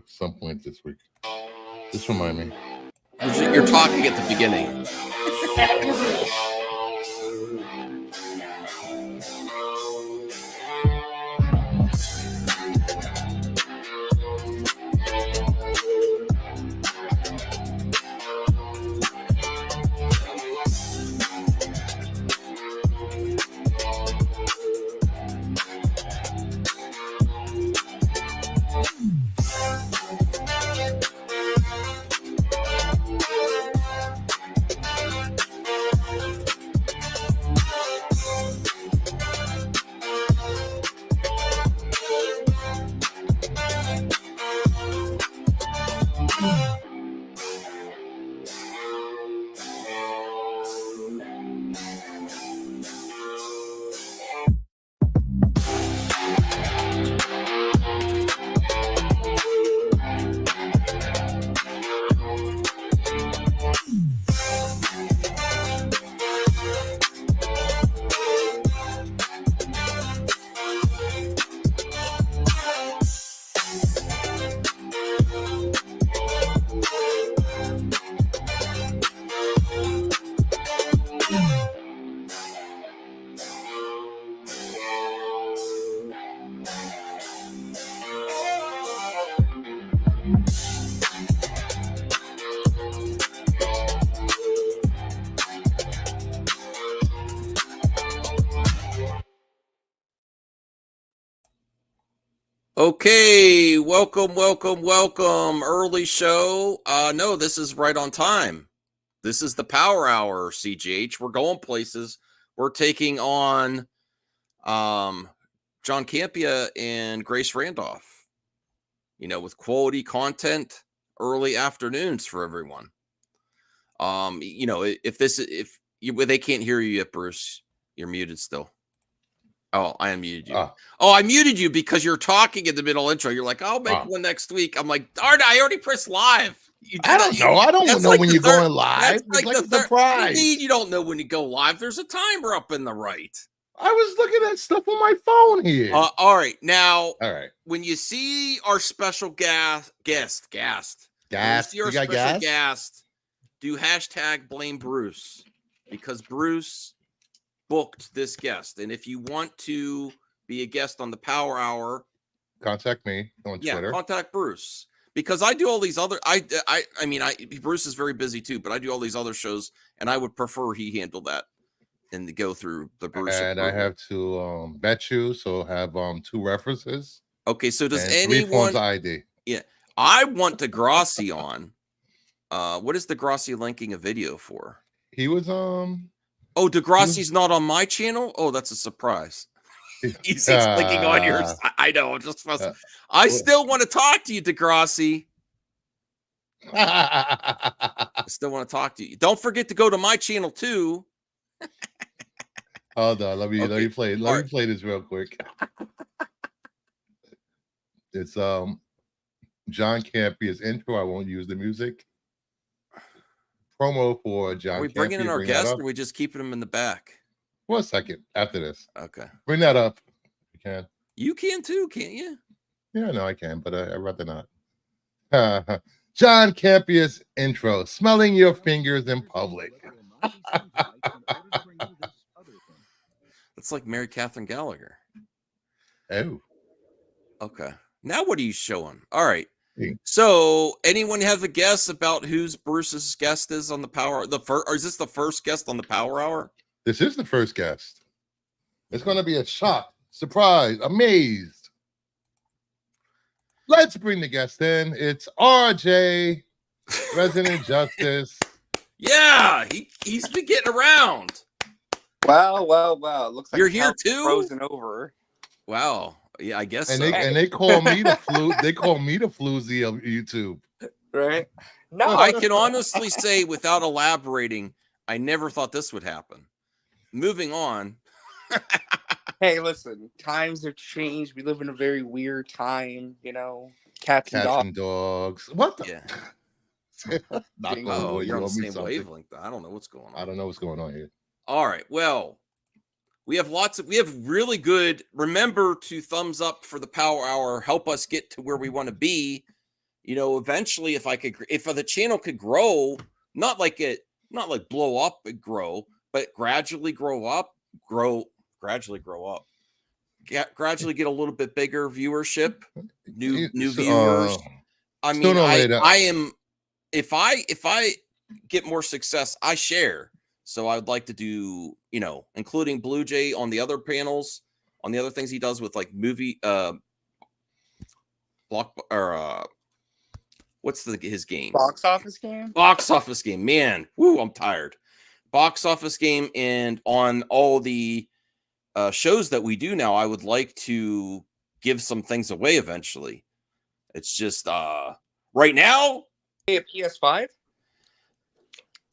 some point this week. Just remind me. You're talking at the beginning. Okay, welcome. Early show. No, this is right on time. This is the Power Hour, CGH. We're going places. We're taking on John Campia and Grace Randolph. With quality content, early afternoons for everyone. They can't hear you yet, Bruce. You're muted still. Oh, I unmuted you. Oh, I muted you because you're talking in the middle intro. You're like, I'll make one next week. I'm like, darn, I already pressed live. I don't know. I don't know when you're going live. It's like a surprise. You don't know when you go live. There's a timer up in the right. I was looking at stuff on my phone here. All right. Now, all right. When you see our special guest, do hashtag blame Bruce, because Bruce booked this guest. And if you want to be a guest on the Power Hour, contact me on Twitter. Contact Bruce, because I do all these other Bruce is very busy too, but I do all these other shows, and I would prefer he handle that and to go through the Bruce. And I have to bet you, so have 2 references. Okay, so does anyone ID? Yeah, I want Degrassi on. What is Degrassi linking a video for? He was Oh, Degrassi's not on my channel? Oh, that's a surprise. He's clicking on yours. I know. I'm just I still want to talk to you, Degrassi. I still want to talk to you. Don't forget to go to my channel too. Hold on. Let me play. Let me play this real quick. It's John Campia's intro. I won't use the music. Promo for John. Are we bringing in our guest, or are we just keeping him in the back? 1 second after this. Okay. Bring that up. You can. You can too, can't you? Yeah, no, I can, but I'd rather not. John Campia's intro. Smelling your fingers in public. That's like Mary Catherine Gallagher. Oh. Okay. Now what are you showing? All right. So, anyone have a guess about who's Bruce's guest is on the Power? Or is this the first guest on the Power Hour? This is the first guest. It's going to be a shock, surprise, amazed. Let's bring the guest in. It's RJ, Resident Justice. Yeah, he's been getting around. Wow. Looks like you're here too. Frozen over. Wow. Yeah, I guess. And they call me the flu. They call me the floozy of YouTube. Right? No, I can honestly say, without elaborating, I never thought this would happen. Moving on. Hey, listen. Times have changed. We live in a very weird time. Cats and dogs. What the? Yeah. Not you're on the same wavelength. I don't know what's going on. I don't know what's going on here. All right. Well, we have really good. Remember to thumbs up for the Power Hour. Help us get to where we want to be. eventually if the channel could grow, not like blow up and grow, but gradually gradually get a little bit bigger viewership, new viewers. I mean, if I get more success, I share. So I would like to do, including Blue Jay on the other panels, on the other things he does with like movie, what's his game? Box office game? Box office game. Man, woo, I'm tired. Box office game. And on all the shows that we do now, I would like to give some things away eventually. It's just right now. A PS5?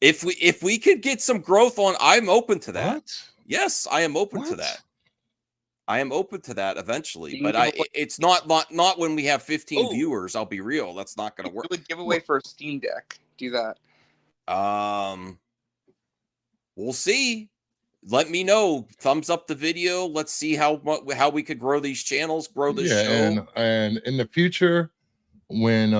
If we could get some growth on, I'm open to that. What? Yes, I am open to that. I am open to that eventually, but it's not when we have 15 viewers. I'll be real. That's not going to work. We would give away for a Steam Deck. Do that. We'll see. Let me know. Thumbs up the video. Let's see how we could grow these channels, grow this show. And in the future, when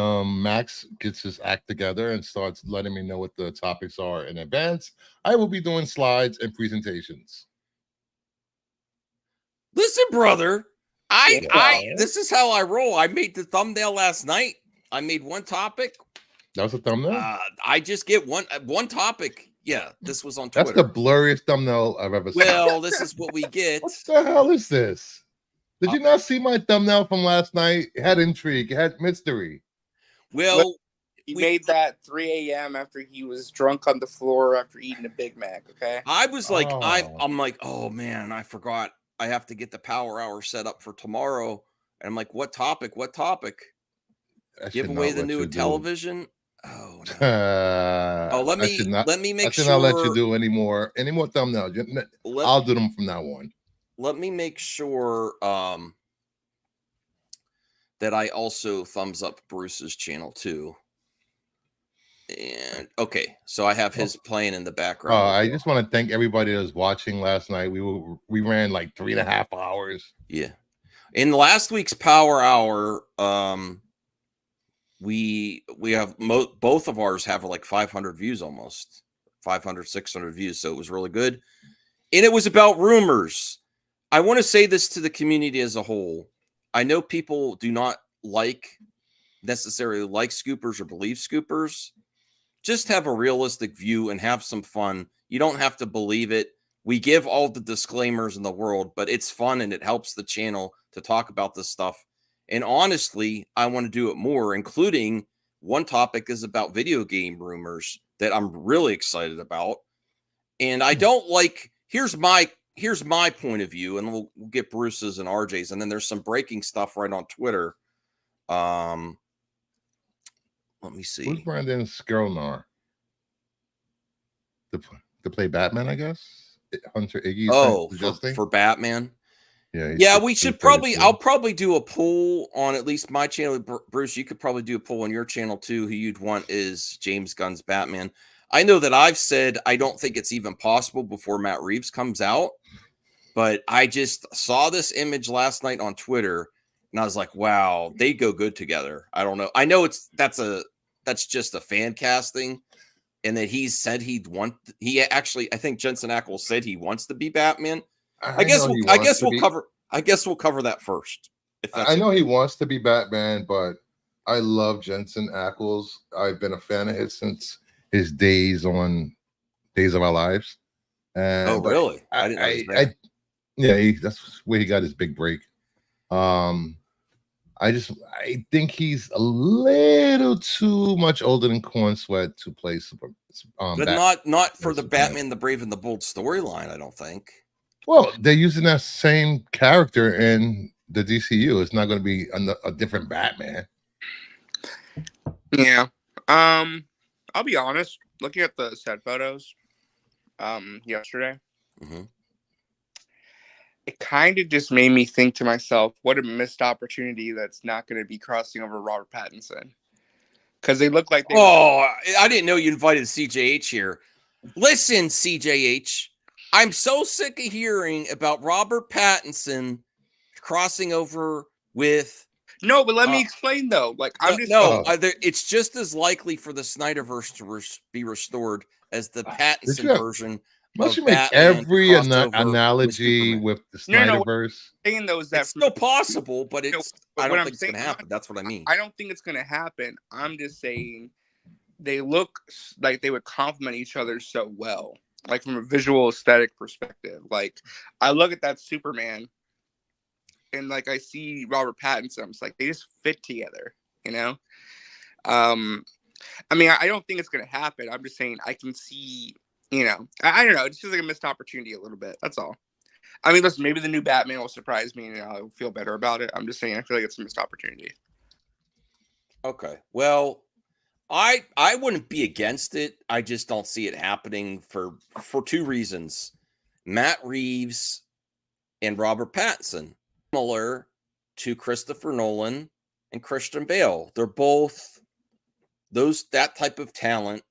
Max gets his act together and starts letting me know what the topics are in advance, I will be doing slides and presentations. Listen, brother, this is how I roll. I made the thumbnail last night. I made one topic. That was a thumbnail? I just get one topic. Yeah, this was on Twitter. That's the blurriest thumbnail I've ever seen. Well, this is what we get. What the hell is this? Did you not see my thumbnail from last night? It had intrigue. It had mystery. Well, he made that 3 a.m. after he was drunk on the floor after eating a Big Mac, okay? I was like, I'm like, oh, man, I forgot. I have to get the power hour set up for tomorrow. And I'm like, what topic? What topic? Give away the new television? Oh, no. Let me make sure. I'll let you do any more thumbnails. I'll do them from now on. Let me make sure that I also thumbs up Bruce's channel too. And okay, so I have his playing in the background. I just want to thank everybody that was watching last night. We ran like 3.5 hours. Yeah. In last week's Power Hour, we have both of ours have like 500 views, almost 500, 600 views. So it was really good. And it was about rumors. I want to say this to the community as a whole. I know people do not necessarily like scoopers or believe scoopers. Just have a realistic view and have some fun. You don't have to believe it. We give all the disclaimers in the world, but it's fun and it helps the channel to talk about this stuff. And honestly, I want to do it more, including one topic is about video game rumors that I'm really excited about. And I don't like, here's my point of view, and we'll get Bruce's and RJ's, and then there's some breaking stuff right on Twitter. Let me see. Who's Brandon Skelnar? To play Batman, I guess. Hunter Iggy. Oh, for Batman. Yeah. We should probably. I'll probably do a poll on at least my channel. Bruce, you could probably do a poll on your channel too. Who you'd want is James Gunn's Batman. I know that I've said I don't think it's even possible before Matt Reeves comes out, but I just saw this image last night on Twitter, and I was like, "Wow, they go good together." I don't know. I know that's just a fan casting, and that he said he actually, I think Jensen Ackles said he wants to be Batman. I guess we'll cover that first. I know he wants to be Batman, but I love Jensen Ackles. I've been a fan of his since his days on Days of Our Lives. And really? I didn't know that. That's where he got his big break. I think he's a little too much older than Corn Sweat to play but not for the Batman the Brave and the Bold storyline, I don't think. Well, they're using that same character in the DCU. It's not going to be a different Batman. Yeah. I'll be honest. Looking at the set photos, yesterday, it kind of just made me think to myself, what a missed opportunity that's not going to be crossing over Robert Pattinson. Because they look like I didn't know you invited CJH here. Listen, CJH, I'm so sick of hearing about Robert Pattinson crossing over with No, but let me explain though. Like I'm just it's just as likely for the Snyderverse to be restored as the Pattinson version. Must you of make Batman every analogy with with the No. Snyderverse? Saying though is that it's still possible, but No, it's but I what don't I'm think it's saying, going to happen. That's what I mean. I don't think it's going to happen. I'm just saying they look like they would complement each other so well, like from a visual aesthetic perspective. Like I look at that Superman and like I see Robert Pattinson. It's like they just fit together, you know? I mean, I don't think it's going to happen. I'm just saying I can see, you know, I don't know. It's just like a missed opportunity a little bit. That's all. I mean, listen, maybe the new Batman will surprise me and I'll feel better about it. I'm just saying I feel like it's a missed opportunity. Okay. Well, I wouldn't be against it. I just don't see it happening for two reasons. Matt Reeves and Robert Pattinson, similar to Christopher Nolan and Christian Bale. They're both that type of talent.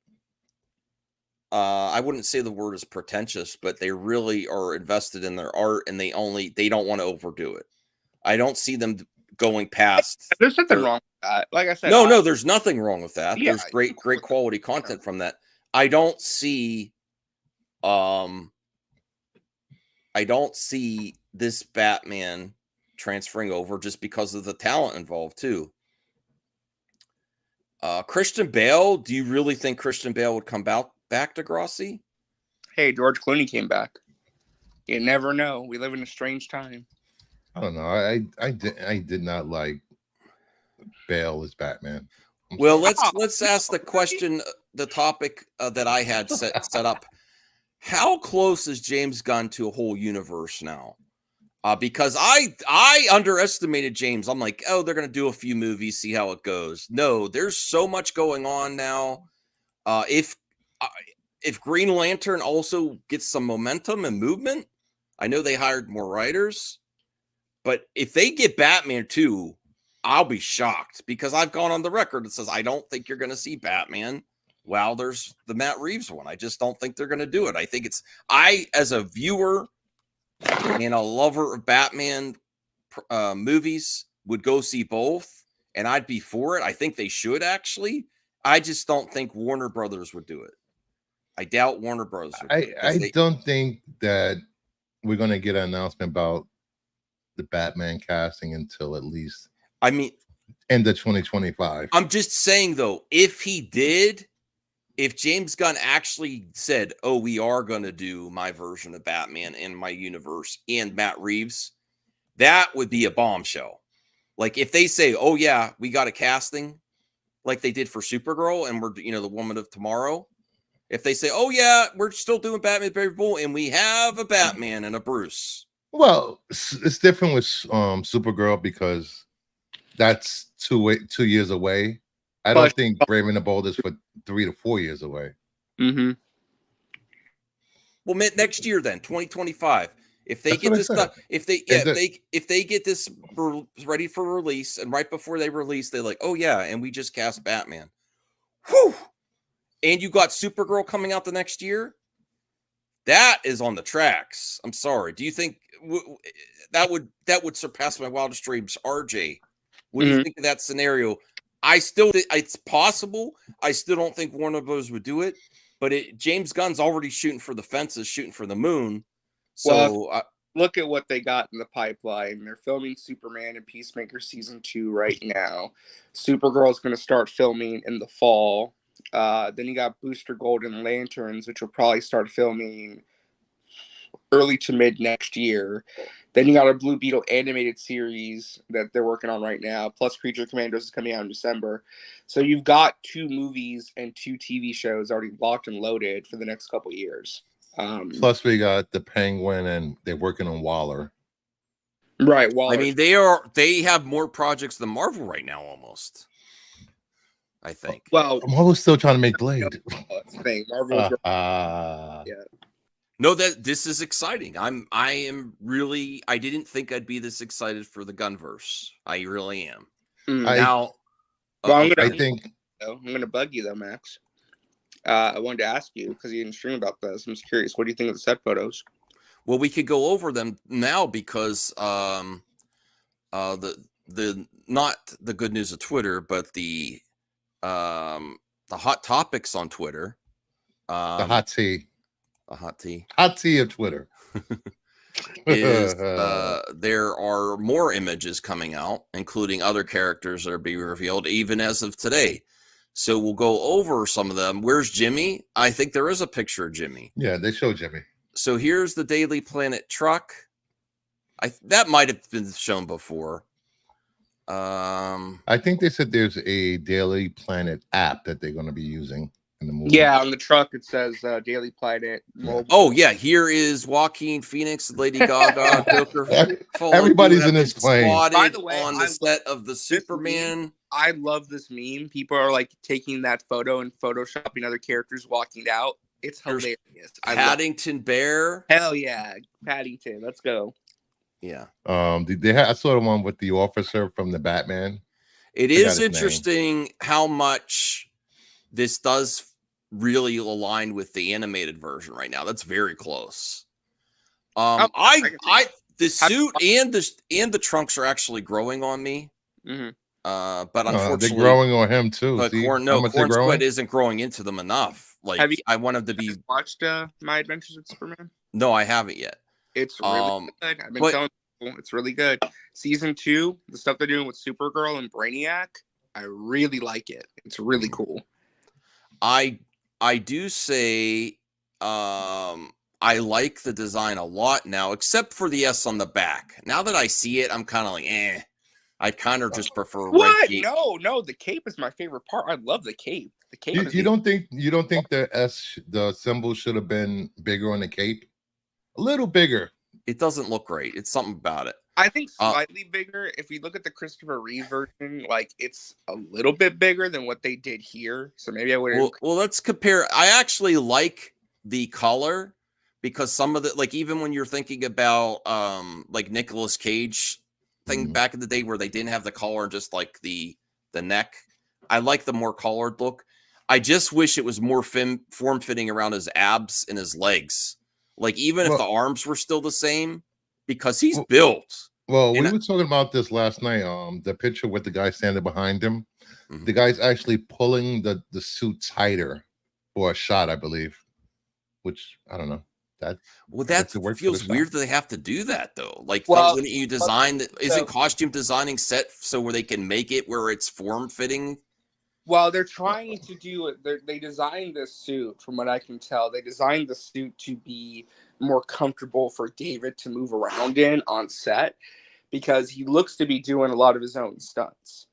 I wouldn't say the word is pretentious, but they really are invested in their art and they don't want to overdo it. I don't see them going past. There's nothing wrong with that. Like I said, no, there's nothing wrong with that. Yeah, there's great quality content from that. I don't see this Batman transferring over just because of the talent involved too. Christian Bale, do you really think Christian Bale would come back to Grossi? Hey, George Clooney came back. You never know. We live in a strange time. I don't know. I did not like Bale as Batman. Well, let's ask the question, the topic that I had set up. How close is James Gunn to a whole universe now? Because I underestimated James. I'm like, oh, they're going to do a few movies, see how it goes. No, there's so much going on now. If Green Lantern also gets some momentum and movement, I know they hired more writers, but if they get Batman too, I'll be shocked because I've gone on the record that says I don't think you're going to see Batman. Well, there's the Matt Reeves one. I just don't think they're going to do it. I think as a viewer and a lover of Batman movies, would go see both, and I'd be for it. I think they should actually. I just don't think Warner Brothers would do it. I doubt Warner Brothers would. I don't think that we're going to get an announcement about the Batman casting until at least end of 2025. I'm just saying though, if James Gunn actually said, "Oh, we are going to do my version of Batman in my universe and Matt Reeves," that would be a bombshell. Like if they say, "Oh yeah, we got a casting," like they did for Supergirl, and we're the Woman of Tomorrow. If they say, "Oh yeah, we're still doing Batman Baby Bull, and we have a Batman and a Bruce," well, it's different with Supergirl because that's 2 years away. I don't think Brave and the Bold is for 3 to 4 years away. Mm-hmm. Well, next year then, 2025. If they get this stuff, if they get this ready for release, and right before they release, they're like, "Oh yeah, and we just cast Batman." Whew! And you got Supergirl coming out the next year. That is on the tracks. I'm sorry. Do you think that would surpass my wildest dreams, RJ? What do you think of that scenario? It's possible. I still don't think Warner Bros. Would do it, but James Gunn's already shooting for the fences, shooting for the moon. So look at what they got in the pipeline. They're filming Superman and Peacemaker season 2 right now. Supergirl's going to start filming in the fall. Then you got Booster Gold and Lanterns, which will probably start filming early to mid next year. Then you got a Blue Beetle animated series that they're working on right now. Plus Creature Commandos is coming out in December. So you've got 2 movies and 2 TV shows already locked and loaded for the next couple of years. Plus we got the Penguin, and they're working on Waller. Right, Waller. I mean, they have more projects than Marvel right now, almost. I think. Well, Marvel's still trying to make Blade. That's the thing. Marvel's yeah. No, this is exciting. I am really. I didn't think I'd be this excited for the Gunverse. I really am. Now, I'm gonna bug you though, Max. I wanted to ask you because you didn't stream about this. I'm just curious. What do you think of the set photos? Well, we could go over them now because not the good news of Twitter, but the hot topics on Twitter. The hot tea. A hot tea. Hot tea of Twitter. Is there are more images coming out, including other characters that are being revealed, even as of today. So we'll go over some of them. Where's Jimmy? I think there is a picture of Jimmy. Yeah, they show Jimmy. So here's the Daily Planet truck. That might have been shown before. I think they said there's a Daily Planet app that they're going to be using in the movie. Yeah, on the truck it says Daily Planet mobile. Oh yeah, here is Joaquin Phoenix, Lady Gaga, Joker. Everybody's in this plane. By the way, on the set of the Superman. I love this meme. People are like taking that photo and photoshopping other characters walking out. It's hilarious. Paddington Bear. Hell yeah, Paddington. Let's go. Yeah. I saw the one with the officer from the Batman. It is interesting how much this does really align with the animated version right now. That's very close. The suit and the trunks are actually growing on me. Mm-hmm. But unfortunately, they're growing on him too. But Corn's sweat isn't growing into them enough. Like, I want him to be. Watched My Adventures with Superman? No, I haven't yet. It's really good. I've been telling people it's really good. Season 2, the stuff they're doing with Supergirl and Brainiac, I really like it. It's really cool. I do say I like the design a lot now, except for the S on the back. Now that I see it, I'm kind of like, eh. I kind of just prefer what? No, the cape is my favorite part. I love the cape. The cape. You don't think the symbol should have been bigger on the cape? A little bigger. It doesn't look great. It's something about it. I think slightly bigger. If you look at the Christopher Reeve version, like it's a little bit bigger than what they did here. So maybe I would. Well, let's compare. I actually like the color because some of the, like, even when you're thinking about like Nicolas Cage thing back in the day where they didn't have the collar and just like the neck, I like the more collared look. I just wish it was more form fitting around his abs and his legs. Like, even if the arms were still the same, because he's built. Well, we were talking about this last night. The picture with the guy standing behind him, the guy's actually pulling the suit tighter for a shot, I believe. Which I don't know. That feels weird that they have to do that though. Like, wouldn't you design? Isn't costume designing set so where they can make it where it's form fitting? Well, they're trying to do it. They designed this suit, from what I can tell. They designed the suit to be more comfortable for David to move around in on set because he looks to be doing a lot of his own stunts.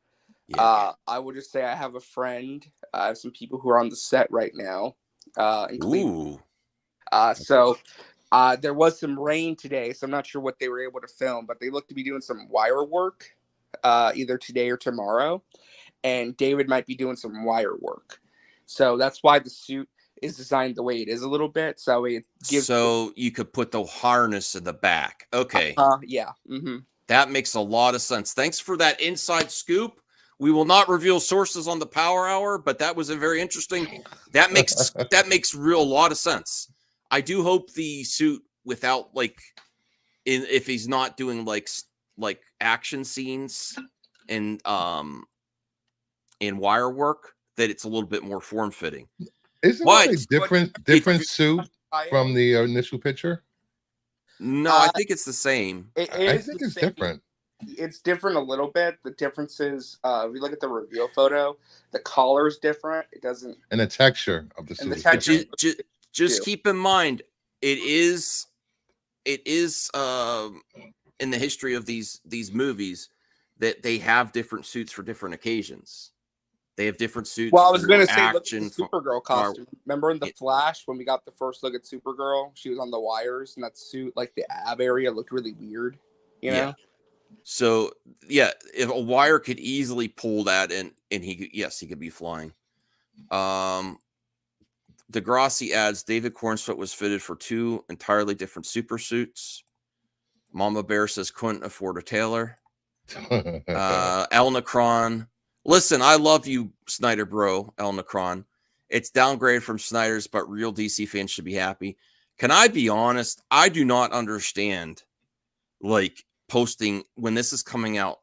Yeah. I would just say I have a friend. I have some people who are on the set right now in Cleveland. So there was some rain today, so I'm not sure what they were able to film, but they look to be doing some wire work either today or tomorrow. And David might be doing some wire work. So that's why the suit is designed the way it is a little bit. So it gives. So you could put the harness in the back. Okay. Yeah. Mm-hmm. That makes a lot of sense. Thanks for that inside scoop. We will not reveal sources on the Power Hour, but that was a very interesting. That makes a lot of sense. I do hope the suit without if he's not doing like action scenes and wire work, that it's a little bit more form fitting. Isn't it a different suit from the initial picture? No, I think it's the same. I think it's different. It's different a little bit. The difference is, if you look at the reveal photo, the collar is different. It doesn't, and the texture of the suit. Just keep in mind, it is in the history of these movies that they have different suits for different occasions. They have different suits. Well, I was going to say, look at the Supergirl costume. Remember in The Flash when we got the first look at Supergirl? She was on the wires, and that suit, like the ab area, looked really weird. You know. Yeah. So yeah, if a wire could easily pull that, and he could be flying. Degrassi adds David Cornsfoot was fitted for 2 entirely different super suits. Mama Bear says couldn't afford a tailor. El Necron. Listen, I love you, Snyder bro, El Necron. It's downgraded from Snyder's, but real DC fans should be happy. Can I be honest? I do not understand, like, posting when this is coming out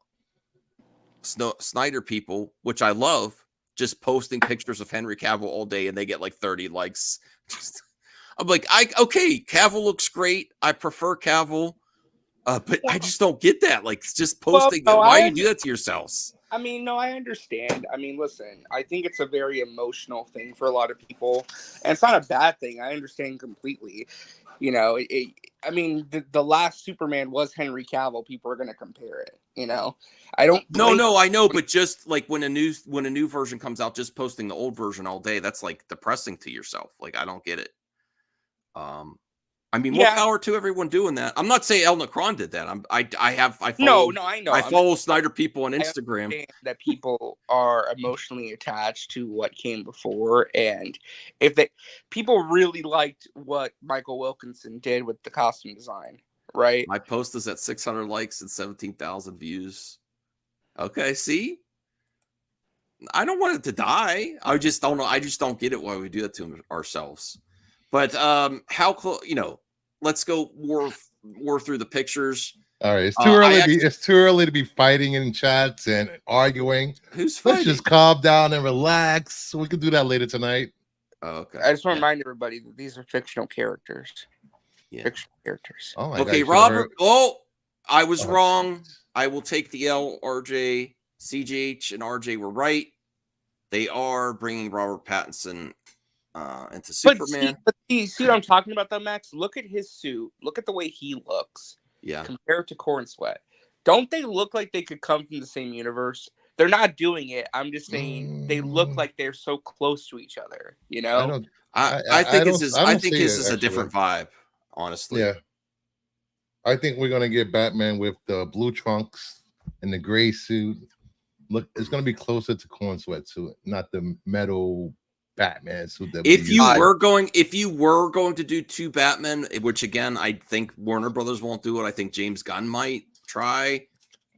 Snyder people, which I love, just posting pictures of Henry Cavill all day, and they get like 30 likes. I'm like, okay, Cavill looks great. I prefer Cavill, but I just don't get that. Like, just posting. Well, no, why you do that to yourselves? I mean, no, I understand. I mean, listen, I think it's a very emotional thing for a lot of people, and it's not a bad thing. I understand completely. You know, I mean, the last Superman was Henry Cavill. People are going to compare it. You know, I don't. No, I know, but just like when a new version comes out, just posting the old version all day, that's like depressing to yourself. Like, I don't get it. I mean, more power to everyone doing that. I'm not saying El Necron did that. I follow. No, I know. I follow Snyder people on Instagram. I that people are emotionally attached to what came before, and if people really liked what Michael Wilkinson did with the costume design, right? My post is at 600 likes and 17,000 views. Okay, see, I don't want it to die. I just don't know. I just don't get it why we do that to ourselves. But how close? You know, let's go war through the pictures. All right, it's too early. It's too early to be fighting in chats and arguing. Who's fighting? Let's just calm down and relax. We can do that later tonight. Oh, okay. I just want to remind everybody that these are fictional characters. Yeah. Fictional characters. Oh my okay, God, Robert. Oh, I was wrong. I will take the L. RJ, CGH, and RJ were right. They are bringing Robert Pattinson into Superman. But see what I'm talking about, though, Max? Look at his suit. Look at the way he looks. Yeah. Compared to Corn Sweat. Don't they look like they could come from the same universe? They're not doing it. I'm just saying they look like they're so close to each other. You know? I think this is a different vibe, honestly. Yeah. I think we're gonna get Batman with the blue trunks and the gray suit. Look, it's gonna be closer to Corn Sweat suit, not the metal Batman suit. If you were going to do two Batman, which again I think Warner Brothers won't do it. I think James Gunn might try.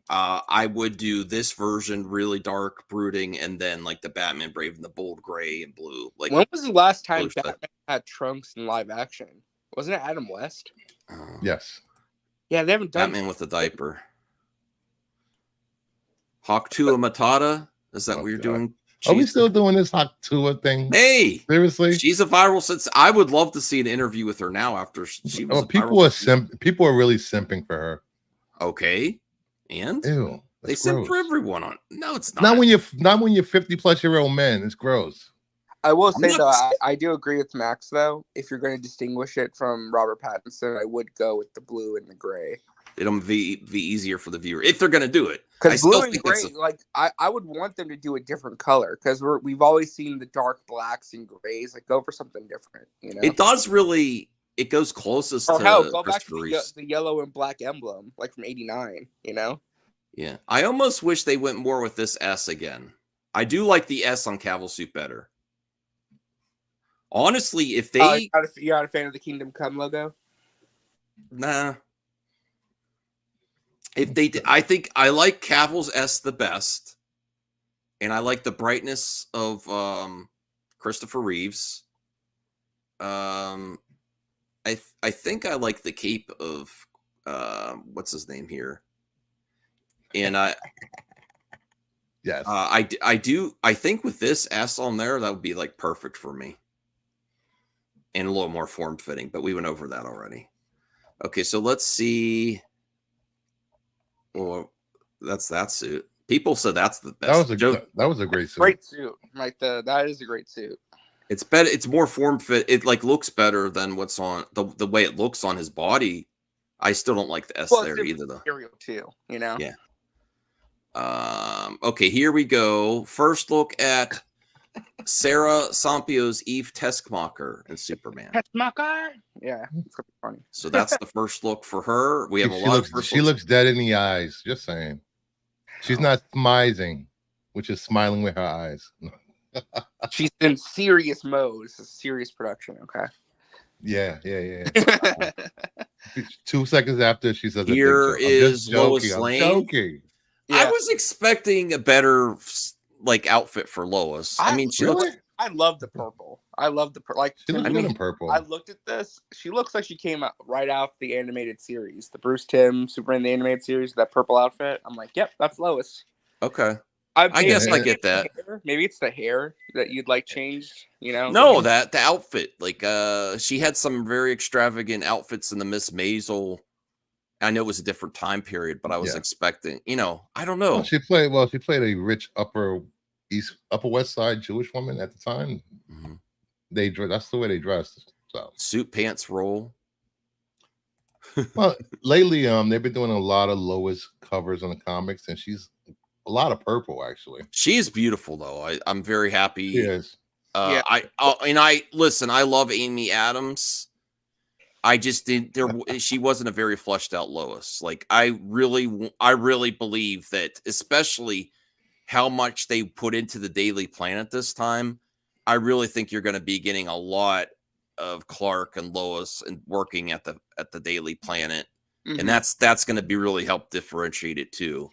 I would do this version really dark, brooding, and then like the Batman Brave in the bold gray and blue. Like, when was the last time Batman had trunks in live action? Wasn't it Adam West? Yes. Yeah, they haven't done Batman with the diaper. Haktua Matata. Is that what you're doing? Are we still doing this Haktua thing? Hey, seriously? She's a viral since. I would love to see an interview with her now after she was. People are really simping for her. Okay, and ew, they simp for everyone on. No, it's not. Not when you're 50-plus-year-old men. It's gross. I will say though, I do agree with Max though. If you're going to distinguish it from Robert Pattinson, I would go with the blue and the gray. It'll be easier for the viewer if they're going to do it. Because blue and gray, like I would want them to do a different color because we've always seen the dark blacks and grays. Like go for something different. You know, it does really. It goes closest to go back to the yellow and black emblem, like from '89. You know. Yeah, I almost wish they went more with this S again. I do like the S on Cavill's suit better. Honestly, if they you're not a fan of the Kingdom Come logo? Nah. If they did, I think I like Cavill's S the best, and I like the brightness of Christopher Reeves. I think I like the cape of what's his name here, and yes, I do. I think with this S on there, that would be like perfect for me, and a little more form fitting. But we went over that already. Okay, so let's see. Well, that's that suit. People said that's the best. That was a great suit. Great suit. Like that is a great suit. It's better. It's more form fit. It like looks better than what's on the way it looks on his body. I still don't like the S there either, though. Material too, you know. Yeah. Okay, here we go. First look at Sarah Sampio's Eve Teskmacher in Superman. Teskmacher? Yeah, it's gonna be funny. So that's the first look for her. We have a lot of first She looks dead in the eyes. Just saying. She's not smizing, which is smiling with her eyes. She's in serious mode. It's a serious production, okay? Yeah. 2 seconds after she says, "Here is Lois Lane." Joking. Yeah. I was expecting a better like outfit for Lois. I mean, she looks. I love the purple. I love the like. She looks good in purple. I looked at this. She looks like she came out right off the animated series, the Bruce Timm Superman the animated series. That purple outfit. I'm like, yep, that's Lois. Okay. I guess I and- get that. Maybe it's the hair that you'd like changed. You know? No, the outfit. Like she had some very extravagant outfits in the Miss Maisel. I know it was a different time period, but I was expecting, I don't know. She played a rich upper west side Jewish woman at the time. Mhm. That's the way they dressed. So Suit pants roll. well, lately, they've been doing a lot of Lois covers on the comics, and she's a lot of purple actually. She is beautiful though. I'm very happy. She is. Yeah. I listen, I love Amy Adams. I just didn't she wasn't a very fleshed out Lois. Like I really believe that, especially how much they put into the Daily Planet this time. I really think you're going to be getting a lot of Clark and Lois and working at the Daily Planet. Mhm. And that's going to be really help differentiate it too.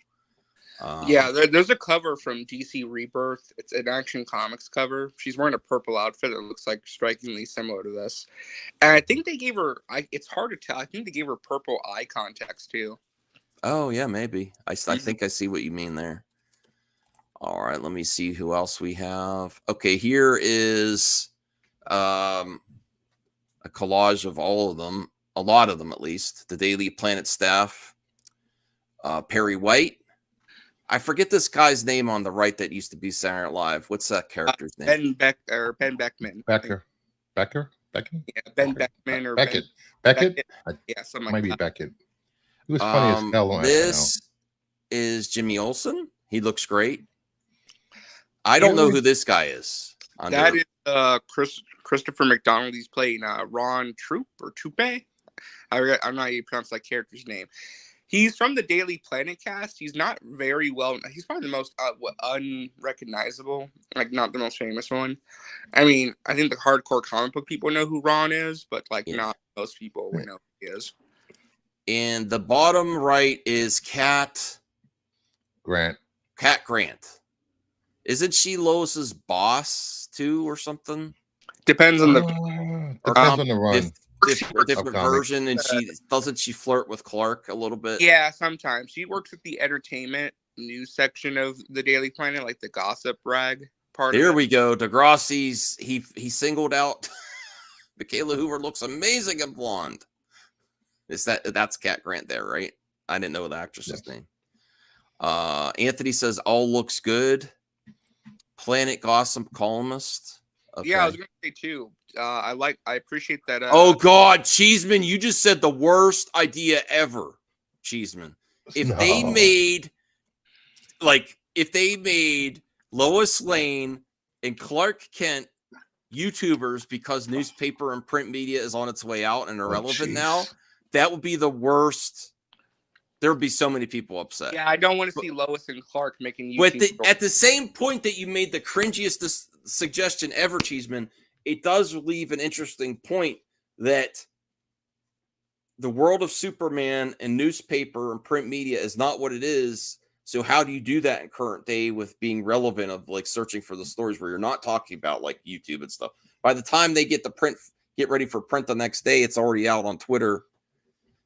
Yeah, there's a cover from DC Rebirth. It's an Action Comics cover. She's wearing a purple outfit that looks like strikingly similar to this. And I think they gave her, it's hard to tell. I think they gave her purple eye contacts too. Oh, yeah, maybe. I think I see what you mean there. All right, let me see who else we have. Okay, here is a collage of all of them, a lot of them at least. The Daily Planet staff. Perry White. I forget this guy's name on the right that used to be Saturday Night Live. What's that character's name? Ben Beckman. Becker. Yeah, Ben Beckman or Beckett. Yeah, something Might like be that. Beckett. He was funny as hell on This is Jimmy Olsen. He looks great. I don't know who this guy is. That is Christopher McDonald. He's playing Ron Troop or Troupe. I'm not how you pronounce that character's name. He's from the Daily Planet cast. He's not very well. He's probably the most unrecognizable, like not the most famous one. I mean, I think the hardcore comic book people know who Ron is, but not most people would know who he is. And the bottom right is Cat Grant. Isn't she Lois's boss too, or something? Depends on the depends on the run. Different version, and she flirt with Clark a little bit? Yeah, sometimes she works with the entertainment news section of the Daily Planet, like the gossip rag part. Here we go. Degrassi's he singled out Michaela Hoover looks amazing and blonde. That's Cat Grant there, right? I didn't know the actress's name. Anthony says all looks good. Planet Gossip columnist. Okay. Yeah, I was gonna say too. I appreciate that. Oh God, Cheeseman, you just said the worst idea ever. Cheeseman. If they made Lois Lane and Clark Kent YouTubers because newspaper and print media is on its way out and irrelevant now, that would be the worst. There would be so many people upset. Yeah, I don't want to see Lois and Clark making YouTube. But at the same point that you made the cringiest suggestion ever, Cheeseman, it does leave an interesting point that the world of Superman and newspaper and print media is not what it is. So how do you do that in current day with being relevant of like searching for the stories where you're not talking about like YouTube and stuff? By the time they get ready for print the next day, it's already out on Twitter.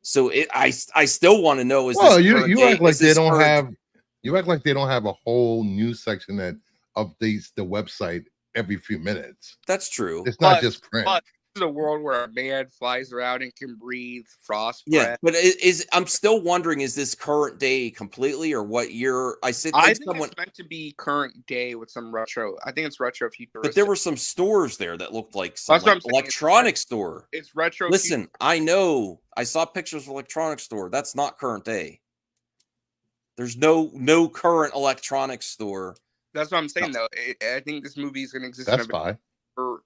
So I still want to know is you act like they don't have a whole news section that updates the website every few minutes. That's true. It's not just print. But this is a world where a man flies around and can breathe frost. Yeah, but I'm still wondering, is this current day completely or what year? I think it's meant to be current day with some retro. I think it's retro futuristic. But there were some stores there that looked like some electronic store. It's retro. Listen, I know. I saw pictures of electronics store. That's not current day. There's no current electronics store. That's what I'm saying, though. I think this movie is going to exist in a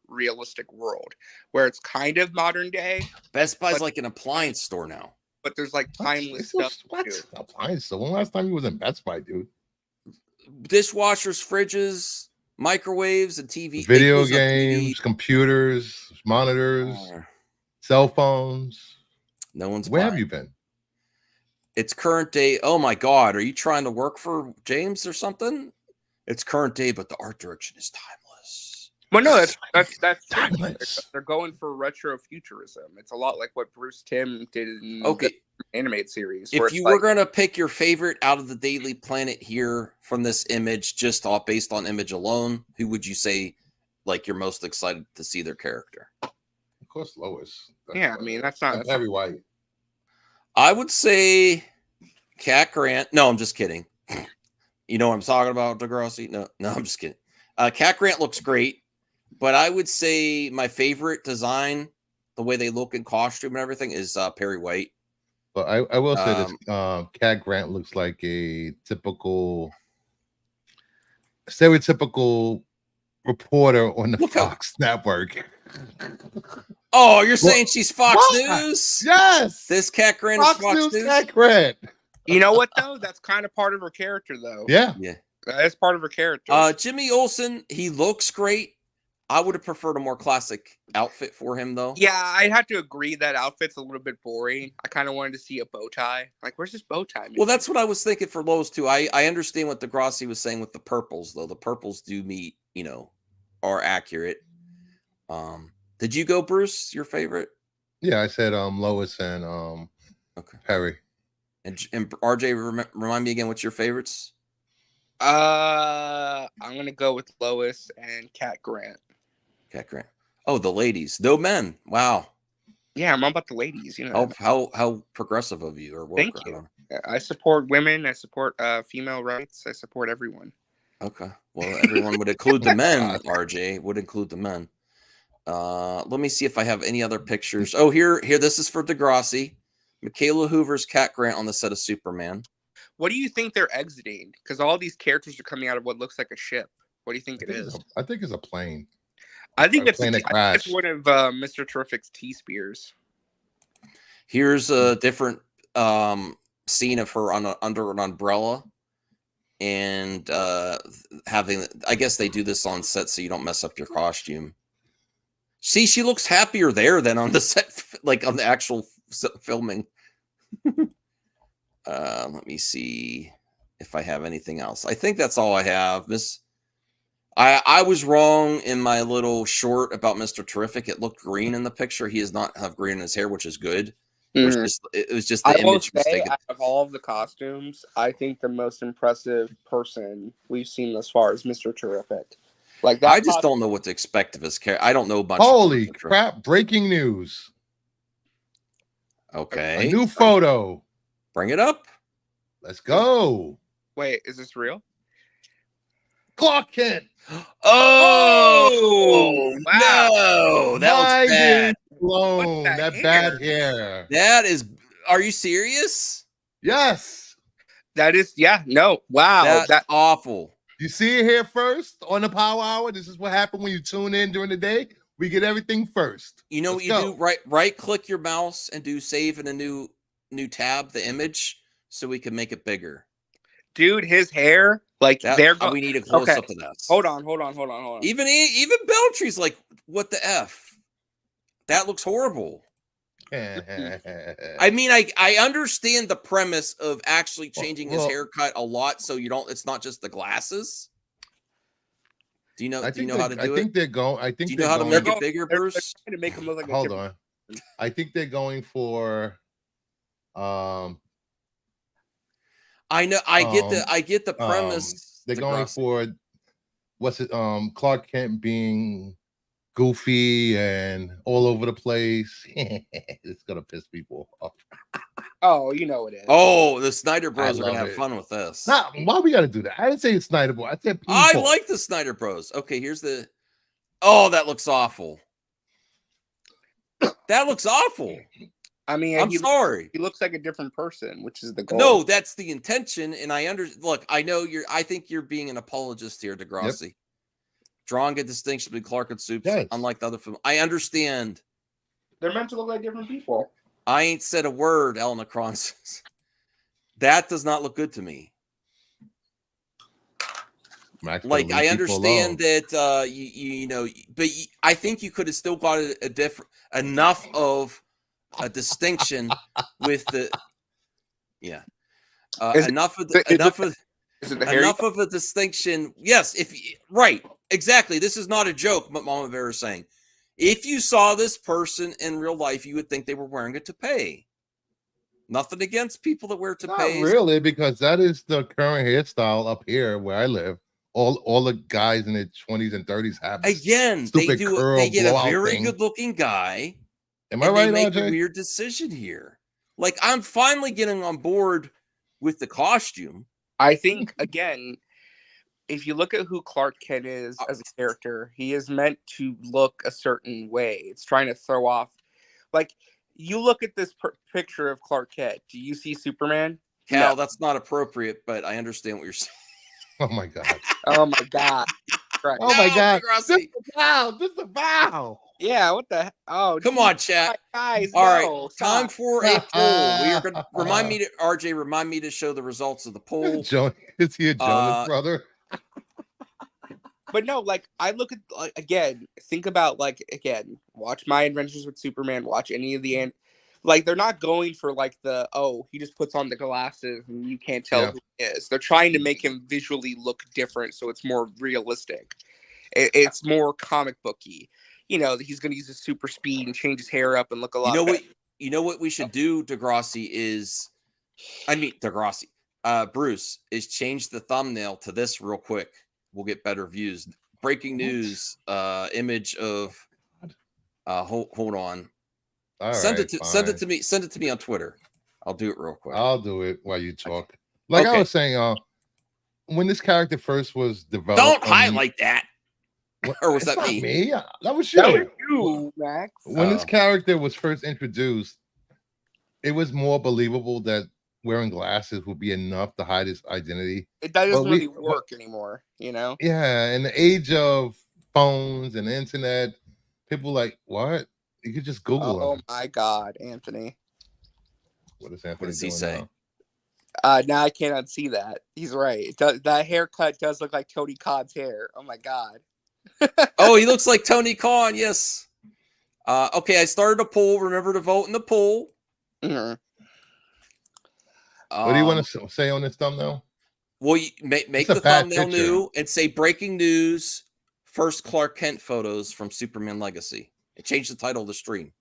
realistic world where it's kind of modern day. Best Buy's like an appliance store now. But there's like timeless stuff. What? Appliance store? When last time you was in Best Buy, dude? Dishwashers, fridges, microwaves, and TV. Video games, computers, monitors, cell phones. No one's Where have you been? It's current day. Oh my God. Are you trying to work for James or something? It's current day, but the art direction is timeless. Well, no, that's true. Timeless. They're going for retrofuturism. It's a lot like what Bruce Timm did in Okay. the animated series. If you were going to pick your favorite out of the Daily Planet here from this image, just off based on image alone, who would you say like you're most excited to see their character? Of course, Lois. I mean, that's not Perry White. I would say Cat Grant. No, I'm just kidding. You know what I'm talking about, Degrassi? No, I'm just kidding. Cat Grant looks great, but I would say my favorite design, the way they look in costume and everything, is Perry White. But I will say this: Cat Grant looks like a stereotypical reporter on the Fox network. Oh, you're saying she's Fox News? Yes. This Cat Grant is Fox News. Cat Grant. You know what though? That's kind of part of her character, though. Yeah. That's part of her character. Jimmy Olsen, he looks great. I would have preferred a more classic outfit for him, though. Yeah, I'd have to agree that outfit's a little bit boring. I kind of wanted to see a bow tie. Like, where's this bow tie? Well, that's what I was thinking for Lowe's too. I understand what Degrassi was saying with the purples, though. The purples do meet, are accurate. Did you go, Bruce? Your favorite? Yeah, I said Lois and Perry. And RJ, remind me again, what's your favorites? I'm gonna go with Lois and Cat Grant. Cat Grant. Oh, the ladies, no men. Wow. Yeah, I'm all about the ladies. How progressive of you. Or thank you. I support women. I support female rights. I support everyone. Okay. Well, everyone would include the men. RJ would include the men. Let me see if I have any other pictures. Oh, here. This is for Degrassi. Michaela Hoover's Cat Grant on the set of Superman. What do you think they're exiting? Because all these characters are coming out of what looks like a ship. What do you think it is? I think it's a plane. I think it's one of Mr. Terrific's T-Spears. Here's a different scene of her under an umbrella. And I guess they do this on set so you don't mess up your costume. See, she looks happier there than on the set, like on the actual filming. Let me see if I have anything else. I think that's all I have. I was wrong in my little short about Mr. Terrific. It looked green in the picture. He does not have green in his hair, which is good. It was just the image was taken. Out of all of the costumes, I think the most impressive person we've seen thus far is Mr. Terrific. Like that, I just don't know what to expect of his character. I don't know much. Holy crap! Breaking news. Okay. A new photo. Bring it up. Let's go. Wait, is this real? Clark Kent. Oh wow! No, that was bad. Blown. That bad hair. That is. Are you serious? Yes. That is. Yeah. No. Wow. That's awful. You see it here first on the Power Hour. This is what happened when you tune in during the day. We get everything first. You know what you do? Right click your mouse and do save in a new tab, the image, so we can make it bigger. Dude, his hair, like we need a close up of that. Hold on. Even Beltry's like, what the F? That looks horrible. I mean, I understand the premise of actually changing his haircut a lot, so it's not just the glasses. Do you know how to do it? I think they're going. Do you know how to make it bigger, Bruce? To make him look like Hold on. I think they're going for. I know. I get the premise. They're going for what's it? Clark Kent being goofy and all over the place. It's gonna piss people off. Oh, you know it is. Oh, the Snyder Bros are gonna have fun with this. Nah, why we gotta do that? I didn't say it's Snyder Bros. I said people. I like the Snyder Bros. Okay, here's the. Oh, that looks awful. That looks awful. I mean, I'm sorry. He looks like a different person, which is the goal. No, that's the intention, and look. I know I think you're being an apologist here, Degrassi. Yep. Drawing a distinction between Clark and Soups, unlike the other film. I understand. They're meant to look like different people. I ain't said a word, Elena Cron. That does not look good to me. Like, I understand that you know, but I think you could have still got enough of a distinction with the enough of a distinction. Yes, Exactly. This is not a joke, what Mama Bear is saying. If you saw this person in real life, you would think they were wearing a toupee. Nothing against people that wear toupees. Not really, because that is the current hairstyle up here where I live. All the guys in their 20s and 30s have this Again, stupid curl they get a blowout very thing. good looking guy. Am I right, they make RJ? a weird decision here. Like, I'm finally getting on board with the costume. I think, again, if you look at who Clark Kent is as a character, he is meant to look a certain way. It's trying to throw off. Like, you look at this picture of Clark Kent. Do you see Superman? Cal, No. that's not appropriate, but I understand what you're saying. Oh my god. Oh my god. Right. Oh my god. Degrassi. This is a vow. Yeah, what the oh Come geez, on, chat. guys. All right, no, time stop. for a poll. We are going to remind me to show the results of the poll. Is he a Jonas brother? But no, like I look at again, think about watch My Adventures with Superman, watch any of the like they're not going for like the he just puts on the glasses and you can't tell who he is. They're trying to make him visually look different so it's more realistic. It's more comic booky. You know, he's going to use his super speed and change his hair up and look a lot better. You know what we should do, Degrassi, Bruce, is change the thumbnail to this real quick. We'll get better views. Breaking news, image of hold on. Send it to me. Send it to me on Twitter. I'll do it real quick. I'll do it while you talk. Like I was saying, when this character first was developed. Don't highlight that. Or was that me? Me? That was you. That was you, Max. When this character was first introduced, it was more believable that wearing glasses would be enough to hide his identity. It doesn't really work anymore, you know? Yeah, in the age of phones and the internet, people like, what? You could just Google him. Oh my God, Anthony. What is Anthony doing say? Now I cannot see that. He's right. That haircut does look like Tony Khan's hair. Oh my God. Oh, he looks like Tony Khan. Yes. Okay, I started a poll. Remember to vote in the poll. Mm-hmm. What do you want to say on this thumbnail? Well, you make the thumbnail new and say breaking news, first Clark Kent photos from Superman Legacy. And change the title of the stream.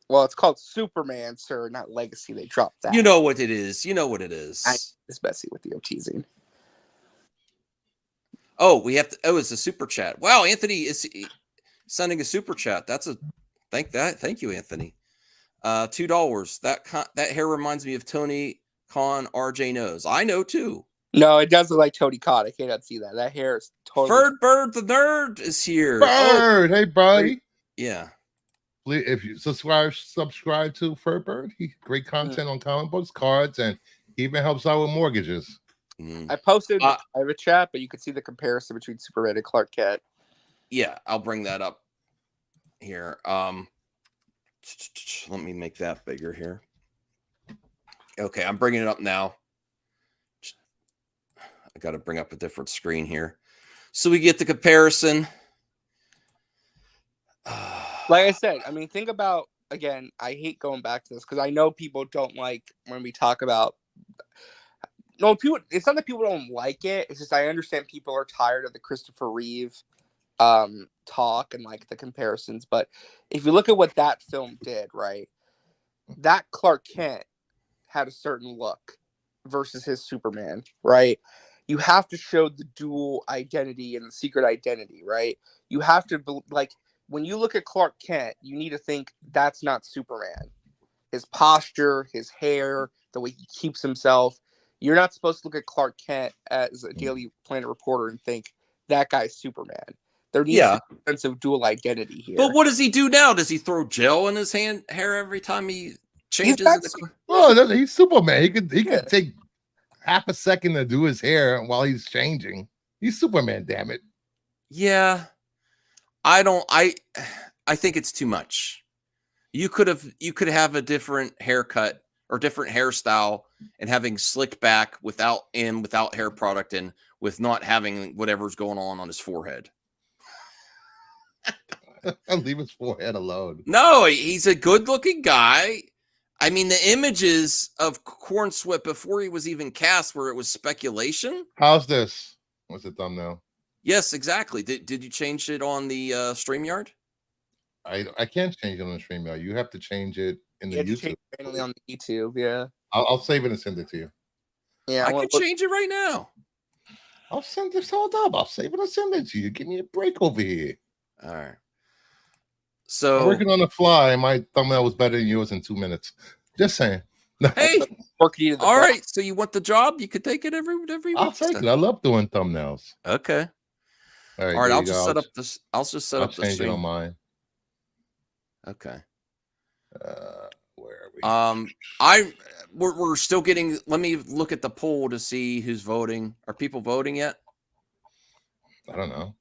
Well, it's called Superman, sir, not Legacy. They dropped that. You know what it is. You know what it is. It's messy with you teasing. Oh, we have to. Oh, it's a super chat. Wow, Anthony is sending a super chat. Thank you, Anthony. $2. That hair reminds me of Tony Khan. RJ knows. I know too. No, it does look like Tony Khan. I cannot see that. That hair is totally. Bird the nerd is here. Bird, hey buddy. Yeah. If you subscribe to Furrbird, he great content on comic books, cards, and he even helps out with mortgages. I posted in the private chat, but you can see the comparison between Superman and Clark Kent. Yeah, I'll bring that up here. Let me make that bigger here. Okay, I'm bringing it up now. I got to bring up a different screen here. So we get the comparison. Like I said, I mean, think about, again, I hate going back to this because I know people don't like when we talk about. No, people. It's not that people don't like it. It's just I understand people are tired of the Christopher Reeve talk and like the comparisons. But if you look at what that film did, right, that Clark Kent had a certain look versus his Superman, right? You have to show the dual identity and the secret identity, right? You have to like when you look at Clark Kent, you need to think that's not Superman. His posture, his hair, the way he keeps himself. You're not supposed to look at Clark Kent as a Daily Planet reporter and think that guy's Superman. There needs to be a sense of dual identity here. But what does he do now? Does he throw gel in his hair every time he changes? He's Superman. He could take half a second to do his hair while he's changing. He's Superman, damn it. Yeah. I think it's too much. You could have a different haircut or different hairstyle and having slicked back without hair product and with not having whatever's going on his forehead. I'll leave his forehead alone. No, he's a good-looking guy. I mean, the images of Corn Sweat before he was even cast, where it was speculation. How's this? What's the thumbnail? Yes, exactly. Did you change it on the StreamYard? I can't change it on the StreamYard. You have to change it in the Yeah, just YouTube. change it manually on the YouTube. Yeah. I'll save it and send it to you. Yeah. I could change it right now. I'll send this all up. I'll save it and send it to you. Give me a break over here. All right. I'm So working on the fly. My thumbnail was better than yours in 2 minutes. Just saying. hey, Working to the all bone. right. So you want the job? You could take it every I'll week. take it. I love doing thumbnails. Okay. All right. All right. there I'll you just go. set up this. I'll just set I'll up the change it on stream. mine. Okay. Where are we? We're still getting. Let me look at the poll to see who's voting. Are people voting yet? I don't know.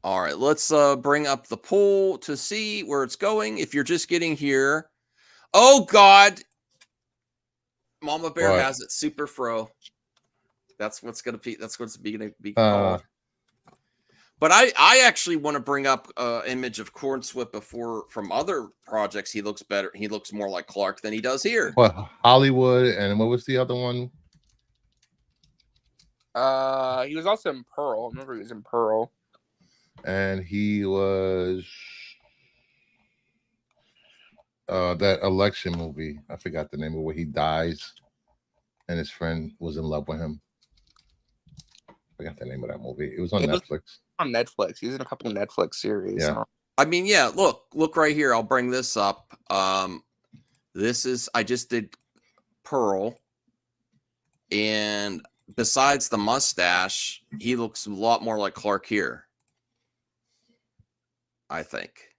All right, let's bring up the poll to see where it's going. If you're just getting here, oh God, Mama Bear What? has it. Super Fro. That's what's gonna be. That's what's gonna be called. But I actually want to bring up an image of Cornswip before from other projects. He looks better. He looks more like Clark than he does here. What? Hollywood, and what was the other one? He was also in Pearl. I remember he was in Pearl. And he was that election movie. I forgot the name of where he dies, and his friend was in love with him. I forgot the name of that movie. It was on Netflix. On Netflix. He's in a couple of Netflix series. Yeah. I mean, yeah. Look right here. I'll bring this up. This is I just did Pearl, and besides the mustache, he looks a lot more like Clark here. I think.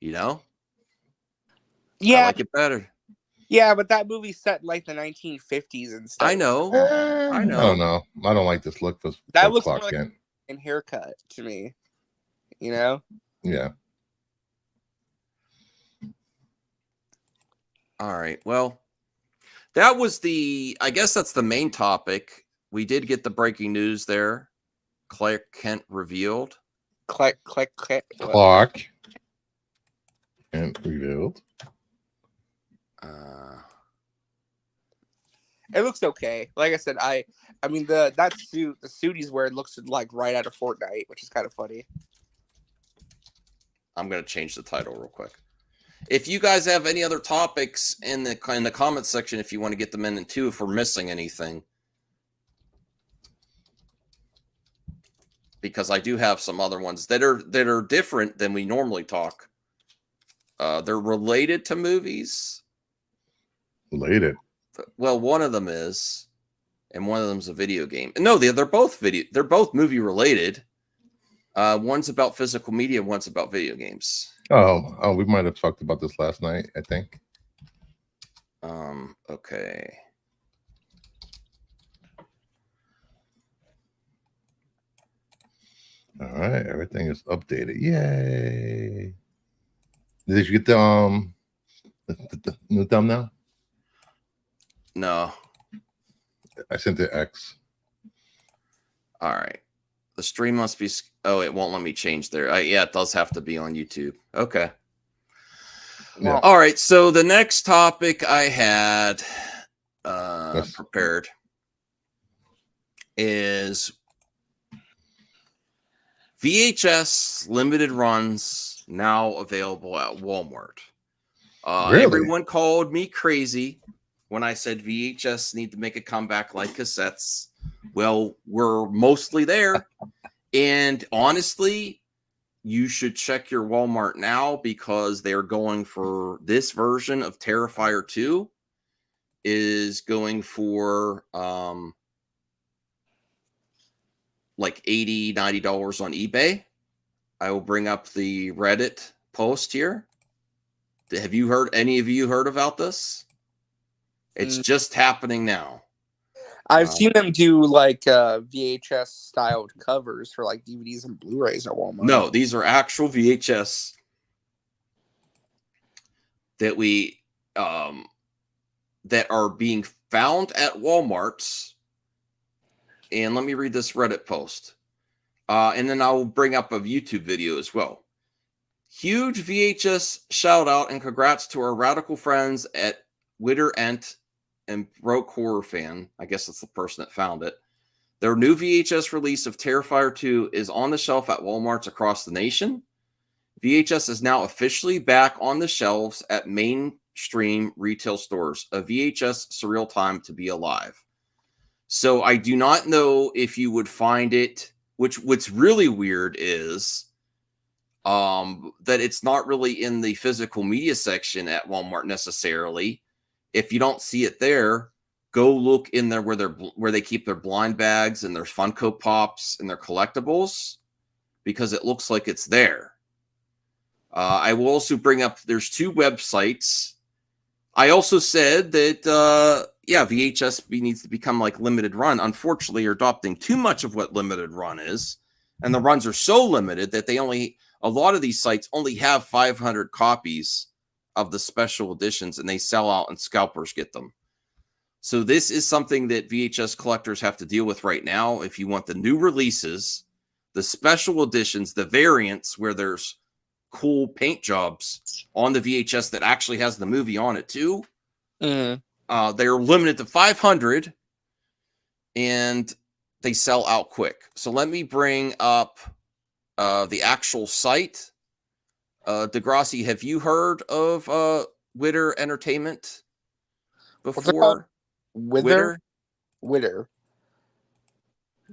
You know? Yeah. I like it better. Yeah, but that movie's set in like the 1950s and stuff. I know. I don't know. I don't like this look for That looks Clark more like Kent. a haircut to me. You know? Yeah. All right. Well, that was I guess that's the main topic. We did get the breaking news there. Clark Kent revealed. Clark Kent revealed. It looks okay. Like I said, I mean the suit he's wearing looks like right out of Fortnite, which is kind of funny. I'm gonna change the title real quick. If you guys have any other topics in the comments section, if you want to get them in too, if we're missing anything, because I do have some other ones that are different than we normally talk. They're related to movies. Related. Well, one of them is, and one of them's a video game. No, they're both video. They're both movie related. One's about physical media, one's about video games. Oh, we might have talked about this last night, I think. Okay. All right, everything is updated. Yay! Did you get the new thumbnail? No. I sent it X. All right. The stream must be. Oh, it won't let me change there. Yeah, it does have to be on YouTube. Okay. Yeah. All right. So the next topic I had prepared is VHS limited runs now available at Walmart. Really? Everyone called me crazy when I said VHS need to make a comeback like cassettes. Well, we're mostly there. And honestly, you should check your Walmart now because they're going for this version of Terrifier 2 is going for like $80, $90 on eBay. I will bring up the Reddit post here. Have you heard, any of you heard about this? It's just happening now. I've seen them do like VHS styled covers for like DVDs and Blu-rays at Walmart. No, these are actual VHS that we that are being found at Walmarts. And let me read this Reddit post. And then I'll bring up a YouTube video as well. Huge VHS shout out and congrats to our radical friends at Witter Ent and broke horror fan, I guess it's the person that found it. Their new VHS release of Terrifier 2 is on the shelf at Walmarts across the nation. VHS is now officially back on the shelves at mainstream retail stores. A VHS surreal time to be alive. So I do not know if you would find it, what's really weird is that it's not really in the physical media section at Walmart necessarily. If you don't see it there, go look in there where they keep their blind bags and their Funko Pops and their collectibles, because it looks like it's there. I will also bring up, there's 2 websites. I also said that, VHS needs to become like limited run. Unfortunately, you're adopting too much of what limited run is. And the runs are so limited that a lot of these sites only have 500 copies of the special editions, and they sell out and scalpers get them. So this is something that VHS collectors have to deal with right now. If you want the new releases, the special editions, the variants where there's cool paint jobs on the VHS that actually has the movie on it too, they're limited to 500 and they sell out quick. So let me bring up the actual site. Degrassi, have you heard of Witter Entertainment before? Witter. Let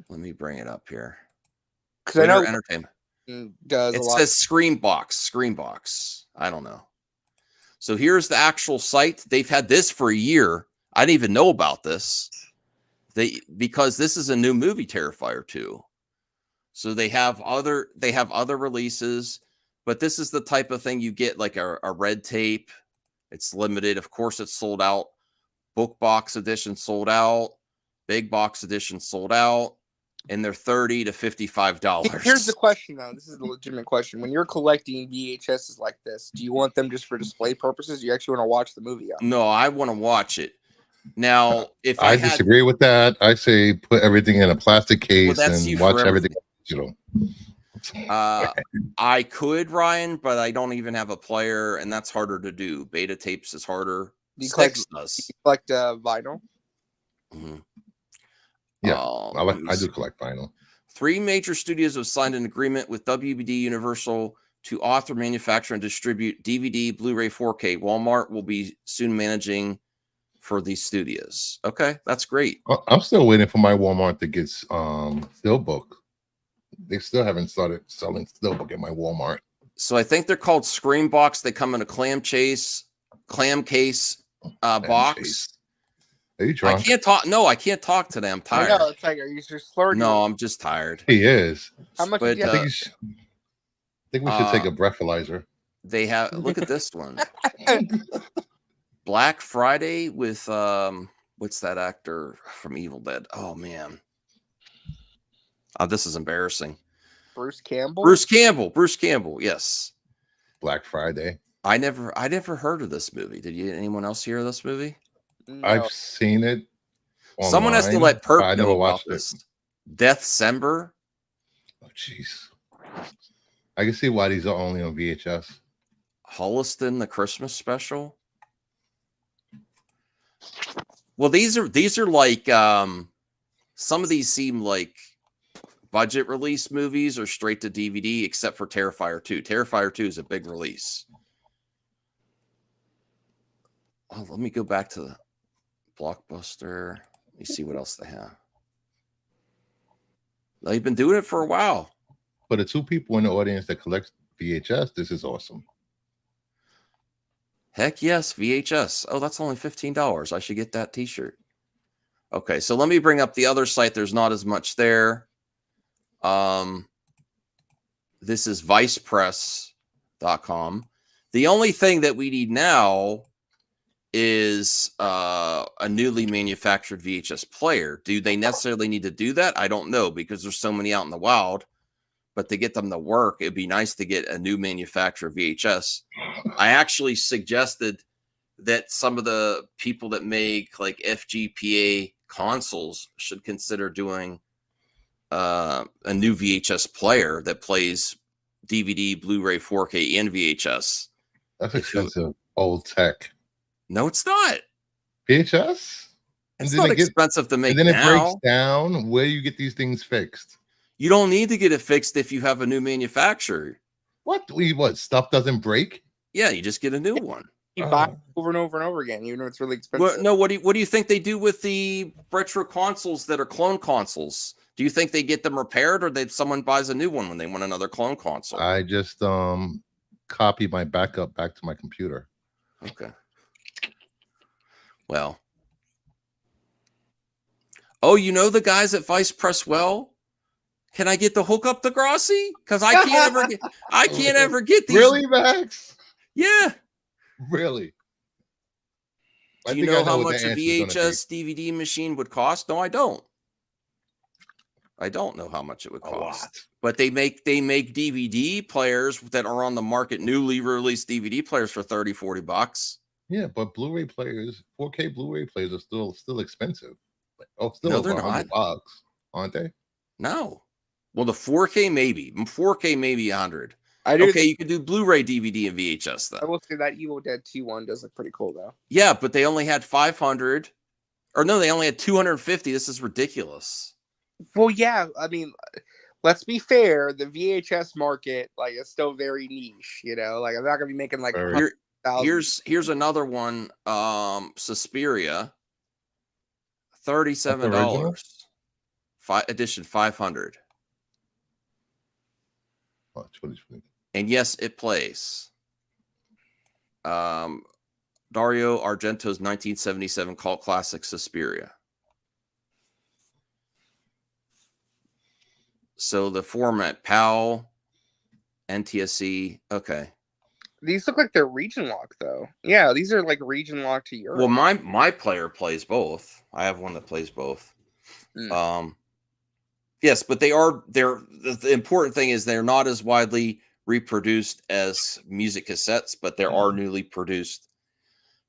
me bring it up here. Because I know Entertainment does it a lot. says Screenbox. I don't know. So here's the actual site. They've had this for a year. I didn't even know about this. Because this is a new movie, Terrifier 2. So they have other releases, but this is the type of thing you get, like a red tape. It's limited. Of course, it's sold out. Book box edition sold out. Big box edition sold out. And they're $30 to $55. Here's the question, though. This is a legitimate question. When you're collecting VHSs like this, do you want them just for display purposes? Do you actually want to watch the movie on? No, I want to watch it. Now, if I disagree with that. I say put everything in a plastic case and watch everything digital. I could, Ryan, but I don't even have a player, and that's harder to do. Beta tapes is harder. Do you Sticks collect, does. do you collect vinyl? Mm-hmm. Yeah, I do collect vinyl. 3 major studios have signed an agreement with WBD Universal to author, manufacture, and distribute DVD, Blu-ray, 4K. Walmart will be soon managing for these studios. Okay, that's great. I'm still waiting for my Walmart to get Steelbook. They still haven't started selling Steelbook at my Walmart. So I think they're called Screenbox. They come in a clam case box. Are you drunk? I can't talk. No, I can't talk today. I'm tired. I know, it's like, are you just flirting? No, I'm just tired. He is. How much? But, I think we should take a breathalyzer. They have. Look at this one. Black Friday with what's that actor from Evil Dead? Oh man, this is embarrassing. Bruce Campbell. Bruce Campbell. Yes. Black Friday. I never heard of this movie. Did anyone else hear of this movie? No. I've seen it. Online, Someone has to let Perp know about watched this. Deathcember. Oh jeez. I can see why these are only on VHS. Holliston, the Christmas special. Well, these are like some of these seem like budget release movies or straight to DVD, except for Terrifier 2. Terrifier 2 is a big release. Oh, let me go back to the Blockbuster. Let me see what else they have. They've been doing it for a while. For the 2 people in the audience that collect VHS, this is awesome. Heck yes, VHS. Oh, that's only $15. I should get that t-shirt. Okay, so let me bring up the other site. There's not as much there. This is vicepress.com. The only thing that we need now is a newly manufactured VHS player. Do they necessarily need to do that? I don't know, because there's so many out in the wild. But to get them to work, it'd be nice to get a new manufacturer VHS. I actually suggested that some of the people that make like FGPA consoles should consider doing a new VHS player that plays DVD, Blu-ray, 4K, and VHS. That's expensive old tech. No, it's not. VHS? And It's then not it gets, expensive to make and then it breaks now. down. Where do you get these things fixed? You don't need to get it fixed if you have a new manufacturer. What stuff doesn't break? Yeah, you just get a new one. You buy it over and over and over again, even though it's really expensive. Well, no, what do you think they do with the retro consoles that are clone consoles? Do you think they get them repaired, or someone buys a new one when they want another clone console? I just copy my backup back to my computer. Okay. Well. Oh, you know the guys at Vice Press Well? Can I get the hookup to Grossi? Because I can't ever get these. Really, Max? Yeah. Really? Do you know how much a VHS DVD machine would cost? No, I don't. I don't know how much it would cost. But they make DVD players that are on the market, newly released DVD players for $30-$40. Yeah, but Blu-ray players, 4K Blu-ray players are still expensive. No, they're not. $100, aren't they? No. Well, the 4K maybe 100. You could do Blu-ray, DVD, and VHS though. I will say that Evil Dead 2 one does look pretty cool though. Yeah, but they only had 500, or no, they only had 250. This is ridiculous. Well, yeah, I mean, let's be fair. The VHS market is still very niche. I'm not gonna be making here's another one. Suspiria, $37. Edition 500. Oh, 2020. And yes, it plays. Dario Argento's 1977 cult classic Suspiria. So the format PAL, NTSC. Okay. These look like they're region locked though. Yeah, these are like region locked to Europe. Well, my player plays both. I have one that plays both. Yes, but the important thing is they're not as widely reproduced as music cassettes, but there are newly produced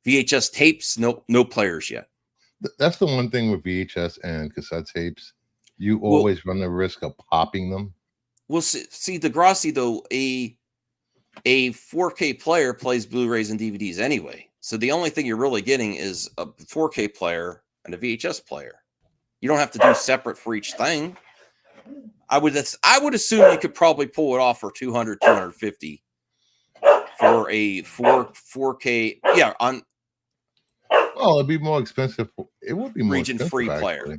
VHS tapes. No players yet. That's the one thing with VHS and cassette tapes. You always run the risk of popping them. Well, see Degrassi though, a 4K player plays Blu-rays and DVDs anyway. So the only thing you're really getting is a 4K player and a VHS player. You don't have to do separate for each thing. I would assume you could probably pull it off for 200, 250 for a 4K. Yeah, Well, it'd be more expensive. It would be more region-free player.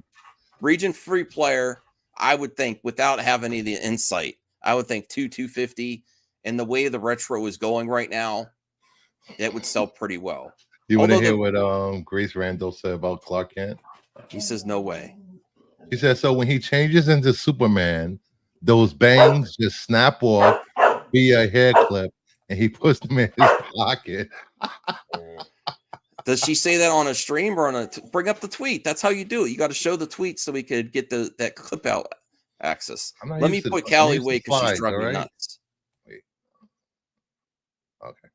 Region-free player, I would think, without having any of the insight, I would think 250. And the way the retro is going right now, it would sell pretty well. You want to hear what Grace Randolph said about Clark Kent? He says, no way. He said, so when he changes into Superman, those bangs just snap off via a hair clip, and he puts them in his pocket. Does she say that on a stream or on bring up the tweet? That's how you do it. You got to show the tweet so we could get that clip out access. Let me put Callie away because she's driving me nuts. Wait. Okay.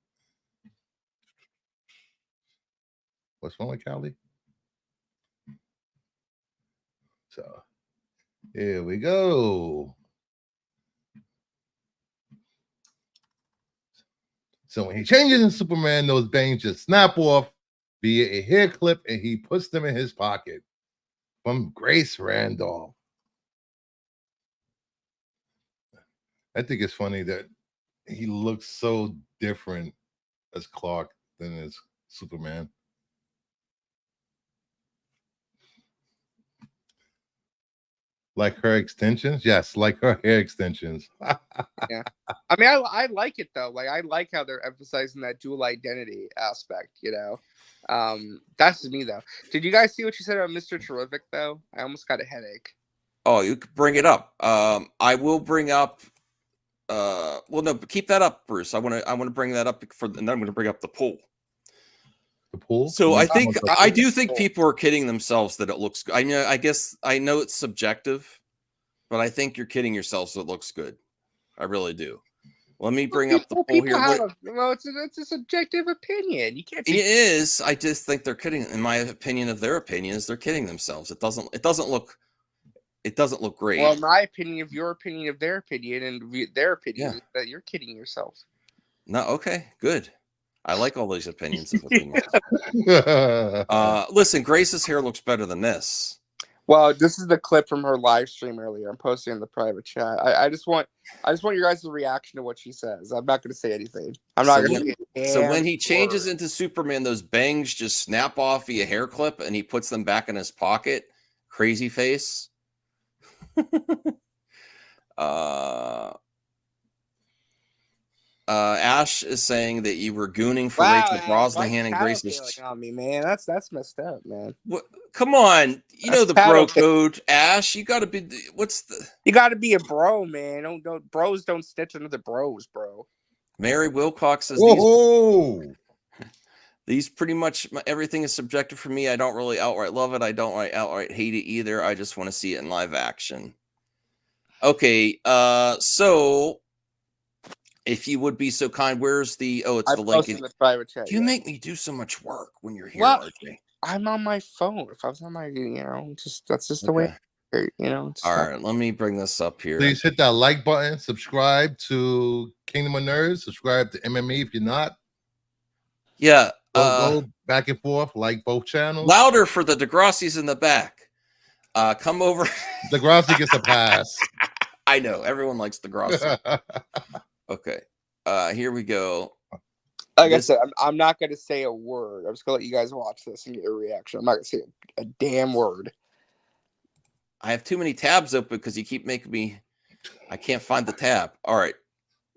What's wrong with Callie? So here we go. So when he changes in Superman, those bangs just snap off via a hair clip, and he puts them in his pocket. From Grace Randolph. I think it's funny that he looks so different as Clark than as Superman. Like her extensions? Yes, like her hair extensions. Yeah. I mean, I like it though. I like how they're emphasizing that dual identity aspect, That's just me though. Did you guys see what you said about Mr. Terrific though? I almost got a headache. Oh, you could bring it up. I will bring up no, keep that up, Bruce. I want to bring that up and then I'm going to bring up the pool. The pool? So I do think people are kidding themselves that it looks good. I guess I know it's subjective, but I think you're kidding yourselves that it looks good. I really do. Let me bring up the poll here. It's a subjective opinion. You can't. It is. I just think they're kidding. In my opinion, of their opinion, is they're kidding themselves. It doesn't look great. Well, my opinion of your opinion of their opinion and their opinion is that you're kidding yourself. No. Okay. Good. I like all these opinions of opinions. Listen, Grace's hair looks better than this. Well, this is the clip from her live stream earlier. I'm posting in the private chat. I just want your guys' reaction to what she says. I'm not going to say anything. I'm not going to say. So when he changes into Superman, those bangs just snap off via hair clip, and he puts them back in his pocket. Crazy face. Ash is saying that you were gooning for Rachel Brosnahan and Grace's. On me, man. That's messed up, man. What? Come on, you know the bro code, Ash. You got to be. You got to be a bro, man. Don't bros don't stitch another bros, bro. Mary Wilcox says these pretty much everything is subjective for me. I don't really outright love it. I don't outright hate it either. I just want to see it in live action. Okay, so if you would be so kind, where's the it's the link in the private chat. You make me do so much work when you're here, RJ. I'm on my phone. If I was on my, that's just the way. All right, let me bring this up here. Please hit that like button. Subscribe to Kingdom of Nerds. Subscribe to MME if you're not. Yeah. Go back and forth, like both channels. Louder for the Degrassi's in the back. Come over. Degrassi gets a pass. I know. Everyone likes Degrassi. Okay. Here we go. Like I said, I'm not going to say a word. I'm just going to let you guys watch this and get a reaction. I'm not going to say a damn word. I have too many tabs open because you keep making me. I can't find the tab. All right.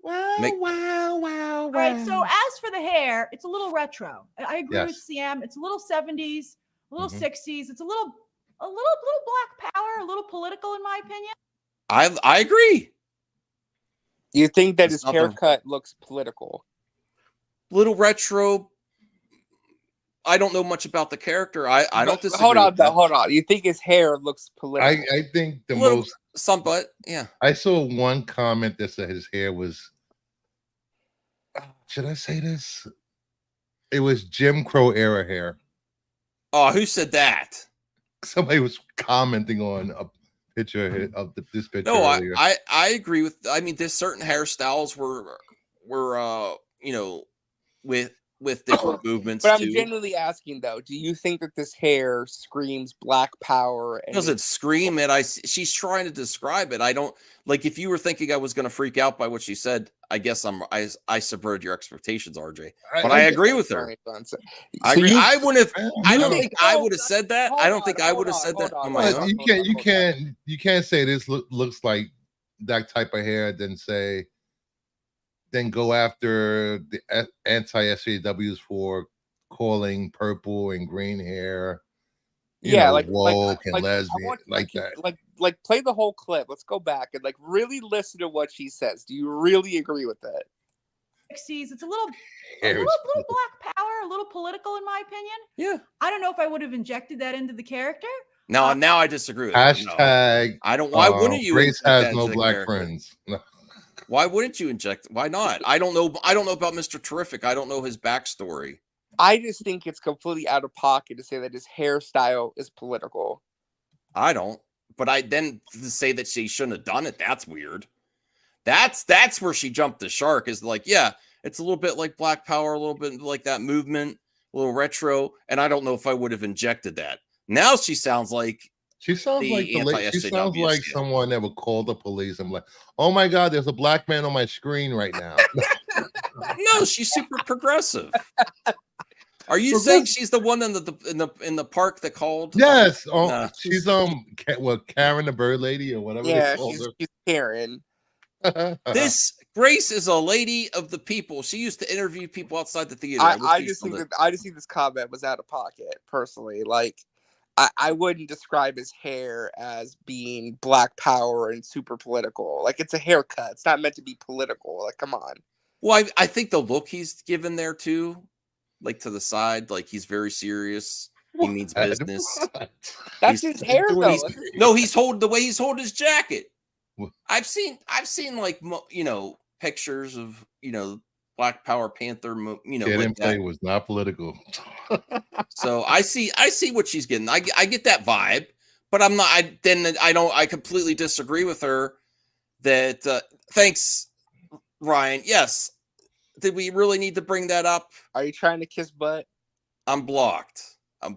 Wow. All right. So as for the hair, it's a little retro. I agree with CM. It's a little 70s, a little 60s. It's a little black power, a little political, in my opinion. I agree. You think that his haircut looks political? Little retro. I don't know much about the character. I don't disagree. Hold on. You think his hair looks political? I think somewhat, yeah. I saw one comment that said his hair was. Should I say this? It was Jim Crow era hair. Oh, who said that? Somebody was commenting on a picture of this picture. No, earlier. I agree with. I mean, there's certain hairstyles were with different movements. But I'm genuinely asking though, do you think that this hair screams black power? Does it scream it? She's trying to describe it. I don't like. If you were thinking I was going to freak out by what she said, I guess I subverted your expectations, RJ. But I agree with her. I agree. I wouldn't have. I don't think I would have said that. I don't think I would have said that on my own. You can't say this looks like that type of hair. Then go after the anti-SJWs for calling purple and green hair, woke and lesbian, like that. Like play the whole clip. Let's go back and really listen to what she says. Do you really agree with that? It's a little black power, a little political, in my opinion. Yeah. I don't know if I would have injected that into the character. Now I disagree with hashtag. No. I don't. Why wouldn't you? Grace has no black friends. No. Why wouldn't you inject? Why not? I don't know. I don't know about Mr. Terrific. I don't know his backstory. I just think it's completely out of pocket to say that his hairstyle is political. I don't. But to say that she shouldn't have done it, that's weird. That's where she jumped the shark. Is like, yeah, it's a little bit like Black Power, a little bit like that movement, a little retro. And I don't know if I would have injected that. Now she sounds like. She sounds like someone that would call the police and be like, "Oh my God, there's a black man on my screen right now." No, she's super progressive. Are you saying she's the one in the park that called? Yes. She's Karen the bird lady or whatever. Yeah, she's Karen. This Grace is a lady of the people. She used to interview people outside the theater. I just think this comment was out of pocket. Personally, I wouldn't describe his hair as being black power and super political. Like, it's a haircut. It's not meant to be political. Like, come on. Well, I think the look he's given there too, like to the side, like he's very serious. He means business. That's his hair, though. No, he's holding the way he's holding his jacket. I've seen pictures of Black Power Panther, Gameplay was not political. So I see what she's getting. I get that vibe, but I'm not. I completely disagree with her. That thanks, Ryan. Yes, Did we really need to bring that up? Are you trying to kiss butt? I'm blocked. But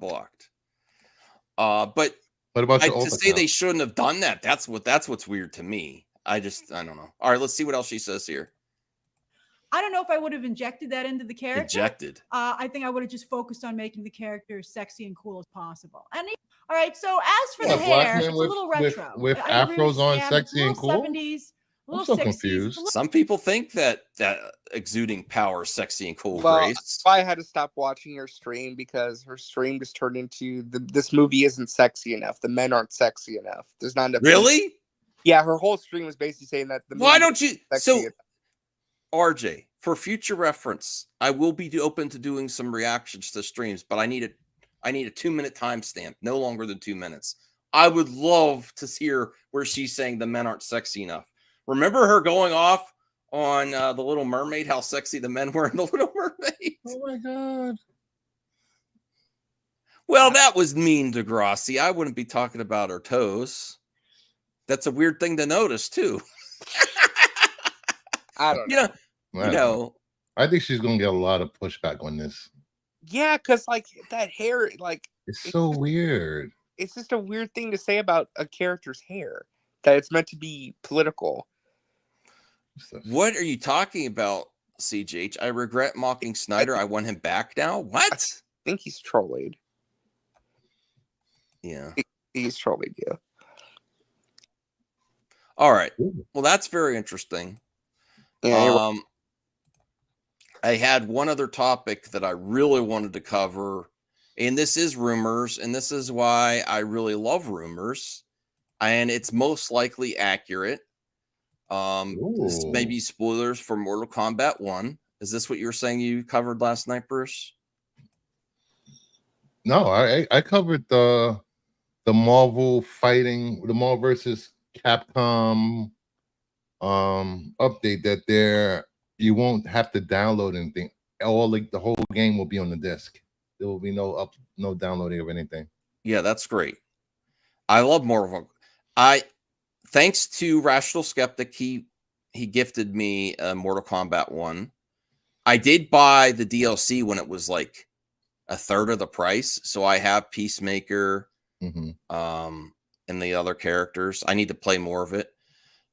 what about your to alt say account? they shouldn't have done that, that's what's weird to me. I don't know. All right, let's see what else she says here. I don't know if I would have injected that into the character. Injected. I think I would have just focused on making the character as sexy and cool as possible. And all right, so as for the hair, it's a little retro. With afros on, sexy and cool. 70s, I'm so confused. Some people think that exuding power is sexy and cool, Well, Grace. I had to stop watching her stream because her stream just turned into this movie isn't sexy enough. The men aren't sexy enough. There's not enough. Really? Yeah, her whole stream was basically saying that the movie Why don't you? sexy enough. RJ, for future reference, I will be open to doing some reactions to streams, but I need a 2-minute timestamp, no longer than 2 minutes. I would love to hear where she's saying the men aren't sexy enough. Remember her going off on the Little Mermaid, how sexy the men were in the Little Mermaid? Oh my god. Well, that was mean, Degrassi. I wouldn't be talking about her toes. That's a weird thing to notice, too. I don't know. You know, I think she's gonna get a lot of pushback on this. Yeah, because like that hair, like it's so weird. It's just a weird thing to say about a character's hair, that it's meant to be political. What are you talking about, CJH? I regret mocking Snyder. I want him back now. What? I think he's trolling. Yeah. He's trolling you. All right. Well, that's very interesting. Yeah, I had one other topic that I really wanted to cover, and this is rumors, and this is why I really love rumors, and it's most likely accurate. This may be spoilers for Mortal Kombat 1. Is this what you were saying you covered last night, Bruce? No, I covered the Marvel fighting, the Marvel versus Capcom update that you won't have to download anything. The whole game will be on the disc. There will be no downloading of anything. Yeah, that's great. I love Marvel. Thanks to Rational Skeptic, he gifted me Mortal Kombat 1. I did buy the DLC when it was like a third of the price, so I have Peacemaker and the other characters. I need to play more of it.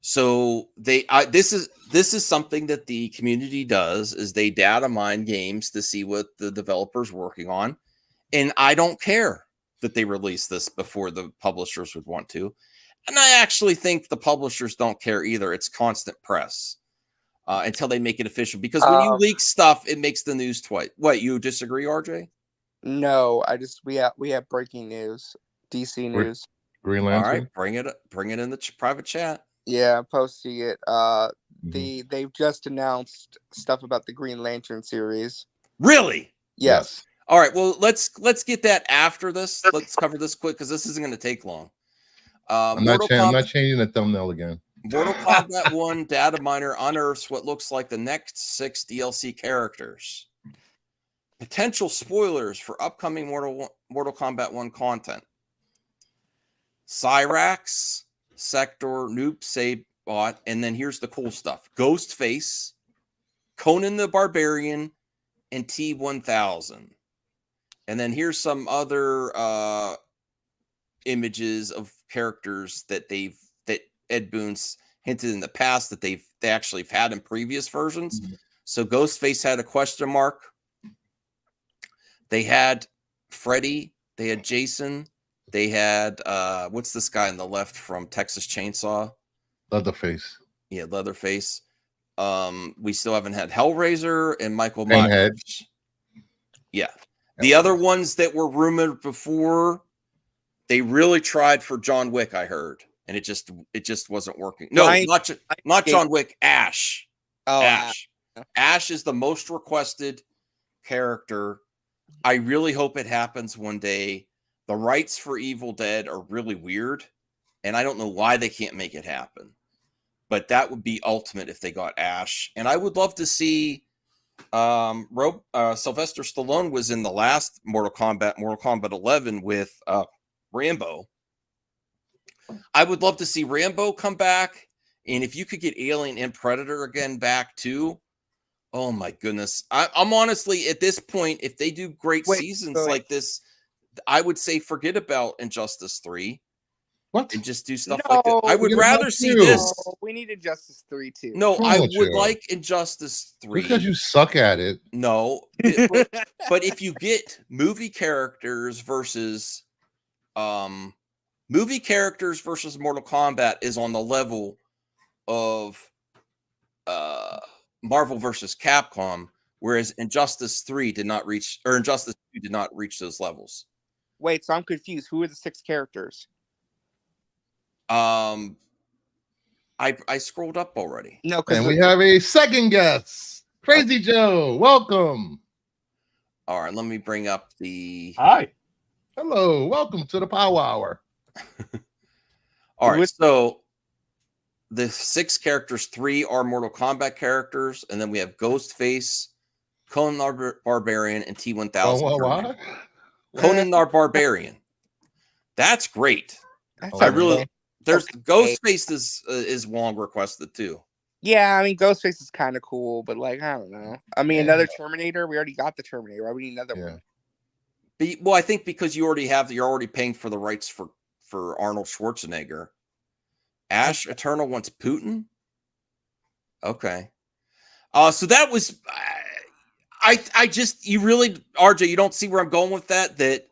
So this is something that the community does, is they data mine games to see what the developer's working on. And I don't care that they release this before the publishers would want to. And I actually think the publishers don't care either. It's constant press until they make it official. Because when you leak stuff, it makes the news twice. What, you disagree, RJ? No, we have breaking news. DC news. Green Lantern. All right, bring it in the private chat. Yeah, I'm posting it. They've just announced stuff about the Green Lantern series. Really? Yes. All right. Well, let's get that after this. Let's cover this quick because this isn't going to take long. I'm not changing the thumbnail again. Mortal Kombat 1 data miner unearths what looks like the next 6 DLC characters. Potential spoilers for upcoming Mortal Kombat 1 content. Cyrax, Sector, Noob Sabot, and then here's the cool stuff. Ghostface, Conan the Barbarian, and T-1000. And then here's some other images of characters that Ed Boon's hinted in the past that they actually have had in previous versions. So Ghostface had a question mark. They had Freddy. They had Jason. They had what's this guy on the left from Texas Chainsaw? Leatherface. Yeah, Leatherface. We still haven't had Hellraiser and Michael Myers. Yeah. The other ones that were rumored before, they really tried for John Wick, I heard, and it just wasn't working. No, not John Wick, Ash. Oh, Ash. Ash is the most requested character. I really hope it happens one day. The rights for Evil Dead are really weird, and I don't know why they can't make it happen. But that would be ultimate if they got Ash. And I would love to see Sylvester Stallone was in the last Mortal Kombat 11 with Rambo. I would love to see Rambo come back. And if you could get Alien and Predator again back too, Oh my goodness. I'm honestly at this point, if they do great seasons like this, I would say forget about Injustice 3. What? And just do stuff like that. I would rather see this. We need Injustice 3 too. No, I would like Injustice 3. Because you suck at it. No. But if you get movie characters versus Mortal Kombat is on the level of Marvel versus Capcom, whereas Injustice 3 did not reach, or Injustice 2 did not reach those levels. Wait, so I'm confused. Who are the 6 characters? I scrolled up already. No, and we have a second guest, Crazy Joe. Welcome. All right, let me bring up the. Hi. Hello. Welcome to the Power Hour. All right, so the 6 characters, 3 are Mortal Kombat characters, and then we have Ghostface, Conan the Barbarian, and T-1000. What? Conan the Barbarian. That's great. There's Ghostface is long requested too. Yeah, I mean Ghostface is kind of cool, but like I don't know. I mean another Terminator. We already got the Terminator. Right? We need another one. Well, I think because you're already paying for the rights for Arnold Schwarzenegger. Ash Eternal wants Putin. Okay. So that was you really, RJ, you don't see where I'm going with that.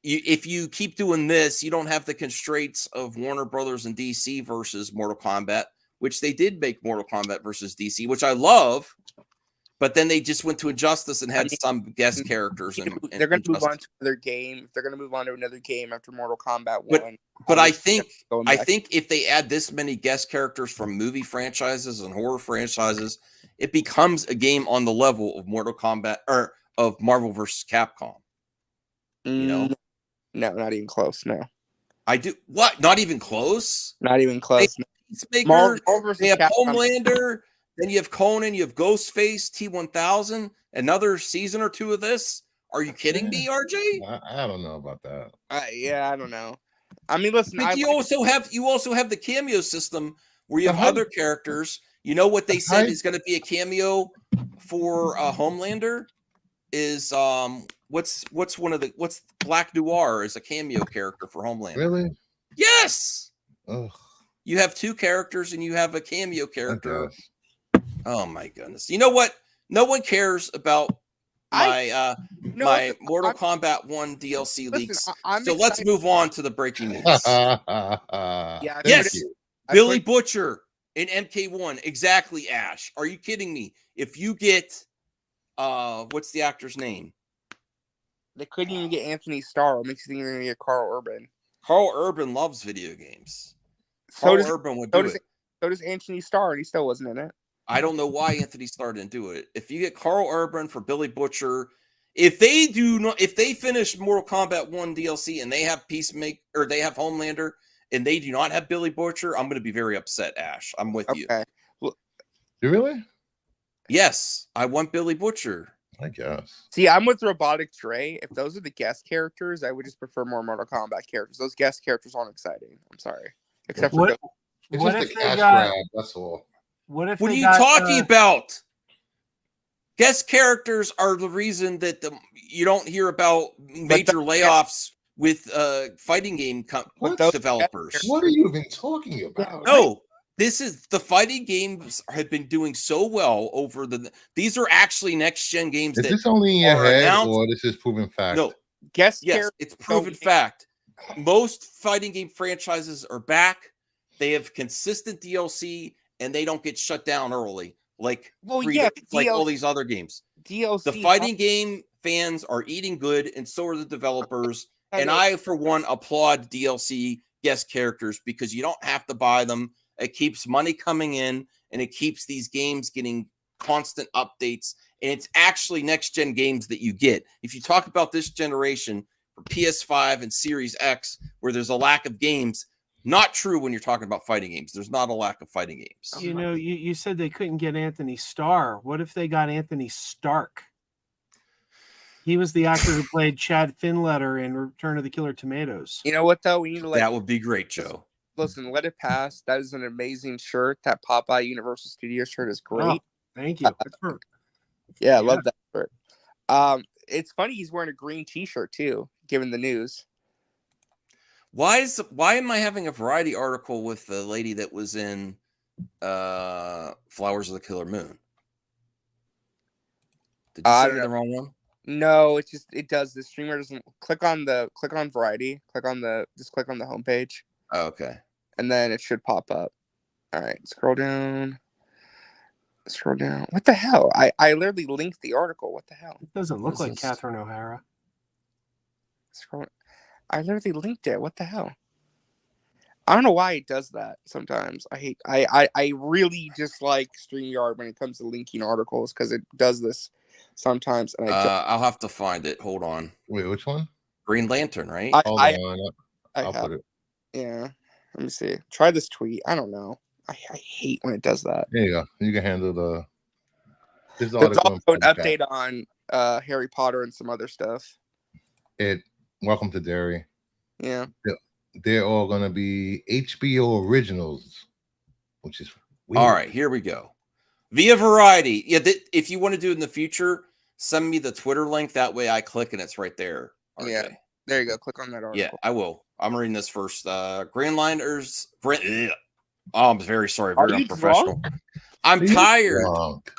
If you keep doing this, you don't have the constraints of Warner Brothers and DC versus Mortal Kombat, which they did make Mortal Kombat versus DC, which I love. But then they just went to Injustice and had some guest characters. They're going to move on to another game. They're going to move on to another game after Mortal Kombat 1. But I think if they add this many guest characters from movie franchises and horror franchises, it becomes a game on the level of Mortal Kombat or of Marvel versus Capcom. You know? No, not even close. No. I do what? Not even close? Not even close. Peacemaker, they have Homelander, then you have Conan, you have Ghostface, T-1000, another season or 2 of this. Are you kidding me, RJ? I don't know about that. Yeah, I don't know. I mean, listen, you also have the cameo system where you have other characters. You know what they said is going to be a cameo for Homelander is what's Black Noir is a cameo character for Homelander. Really? Yes. Ugh. You have 2 characters and you have a cameo character. Oh my goodness. You know what? No one cares about my Mortal Kombat 1 DLC leaks. So let's move on to the breaking news. Yes. Billy Butcher in MK1. Exactly, Ash. Are you kidding me? If you get what's the actor's name? They couldn't even get Anthony Starr. What makes you think they're gonna get Carl Urban? Carl Urban loves video games. So does Anthony Starr, and he still wasn't in it. I don't know why Anthony Starr didn't do it. If you get Carl Urban for Billy Butcher, if they finish Mortal Kombat 1 DLC and they have Peacemaker or they have Homelander and they do not have Billy Butcher, I'm going to be very upset, Ash. I'm with you. You really? Yes, I want Billy Butcher. I guess. See, I'm with Robotic Dre. If those are the guest characters, I would just prefer more Mortal Kombat characters. Those guest characters aren't exciting. I'm sorry. Except for it's just a cash grab, that's all. What are you talking about? Guest characters are the reason that you don't hear about major layoffs with fighting game developers. What are you even talking about? No, this is the fighting games have been doing so well over these are actually next gen games. Is this only in your head or this is proven fact? No, yes, it's proven fact. Most fighting game franchises are back. They have consistent DLC and they don't get shut down early like all these other games. DLC. The fighting game fans are eating good, and so are the developers. And I, for one, applaud DLC guest characters because you don't have to buy them. It keeps money coming in, and it keeps these games getting constant updates. And it's actually next-gen games that you get. If you talk about this generation for PS5 and Series X, where there's a lack of games, not true when you're talking about fighting games. There's not a lack of fighting games. You know, you said they couldn't get Anthony Starr. What if they got Anthony Stark? He was the actor who played Chad Finletter in Return of the Killer Tomatoes. You know what, though? We need to that would be great, Joe. Listen, Let It Pass. That is an amazing shirt. That Popeye Universal Studios shirt is great. Oh, thank you. Yeah, I love that shirt. It's funny he's wearing a green T-shirt too, given the news. Why am I having a Variety article with the lady that was in Flowers of the Killer Moon? Did you send me the wrong one? No, it does. The streamer doesn't click on Variety. Click on the homepage. Oh, okay. And then it should pop up. All right, scroll down. What the hell? I literally linked the article. What the hell? It doesn't look like Catherine O'Hara. Scroll. I literally linked it. What the hell? I don't know why it does that sometimes. I really dislike StreamYard when it comes to linking articles because it does this sometimes. And I'll have to find it. Hold on. Wait, which one? Green Lantern, right? Hold on. I'll put it. Yeah. Let me see. Try this tweet. I don't know. I hate when it does that. There you go. You can handle the. There's also an update on Harry Potter and some other stuff. Welcome to Derry. Yeah. They're all gonna be HBO originals, which is weird. All right, here we go. Via Variety. Yeah, if you want to do it in the future, send me the Twitter link. That way I click and it's right there. RJ. Yeah. There you go. Click on that article. Yeah, I will. I'm reading this first. Green Liners. Oh, I'm very sorry. Very unprofessional. I'm tired.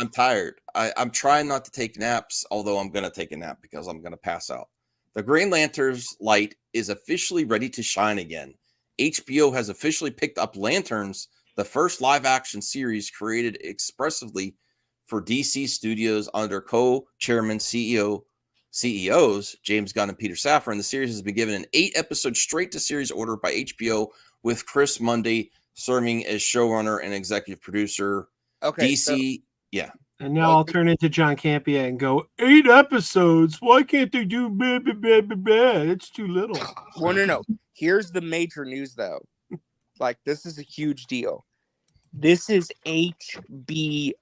I'm tired. I'm trying not to take naps, although I'm going to take a nap because I'm going to pass out. The Green Lantern's light is officially ready to shine again. HBO has officially picked up Lanterns, the first live-action series created expressively for DC Studios under co-chairman CEOs James Gunn and Peter Safran. The series has been given an 8-episode straight-to-series order by HBO, with Chris Mundy serving as showrunner and executive producer. Okay, DC, yeah. And now I'll turn into John Campea and go, 8 episodes. Why can't they do blah, blah, blah, blah, blah? It's too little. Well, no. Here's the major news, though. Like, this is a huge deal. This is HBO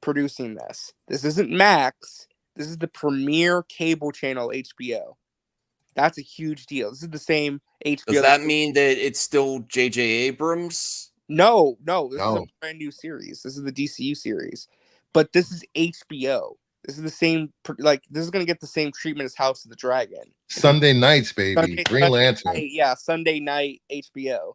producing this. This isn't Max. This is the premier cable channel, HBO. That's a huge deal. This is the same HBO. Does that mean that it's still J.J. Abrams? No. This is a brand new series. This is the DCU series. But this is HBO. This is the same, this is going to get the same treatment as House of the Dragon. Sunday nights, baby. Green Lantern. Sunday night HBO.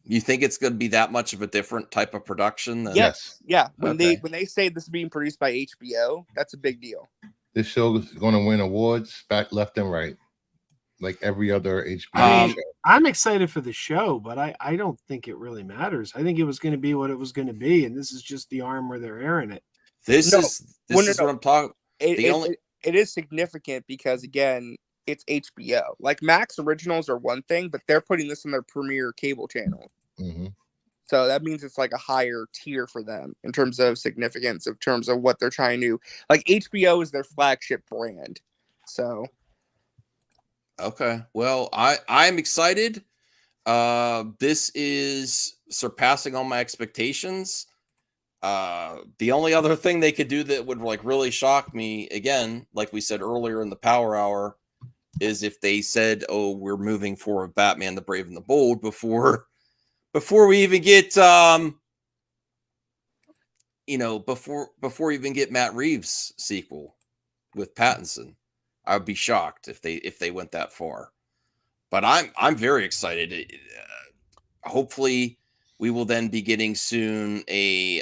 You think it's going to be that much of a different type of production? Yes. Yeah. When they say this is being produced by HBO, that's a big deal. This show is going to win awards back, left, and right, like every other HBO show. I'm excited for the show, but I don't think it really matters. I think it was going to be what it was going to be, and this is just the arm where they're airing it. This is what I'm talking. It is significant because, again, it's HBO. Like, Max Originals are one thing, but they're putting this on their premier cable channel. Mm-hmm. So that means it's like a higher tier for them in terms of significance, in terms of what they're trying to. Like, HBO is their flagship brand. So. Okay. Well, I'm excited. This is surpassing all my expectations. The only other thing they could do that would really shock me, again, like we said earlier in the Power Hour, is if they said, "Oh, we're moving forward Batman the Brave and the Bold" before we even get before we even get Matt Reeves' sequel with Pattinson. I would be shocked if they went that far. But I'm very excited. Hopefully we will then be getting soon a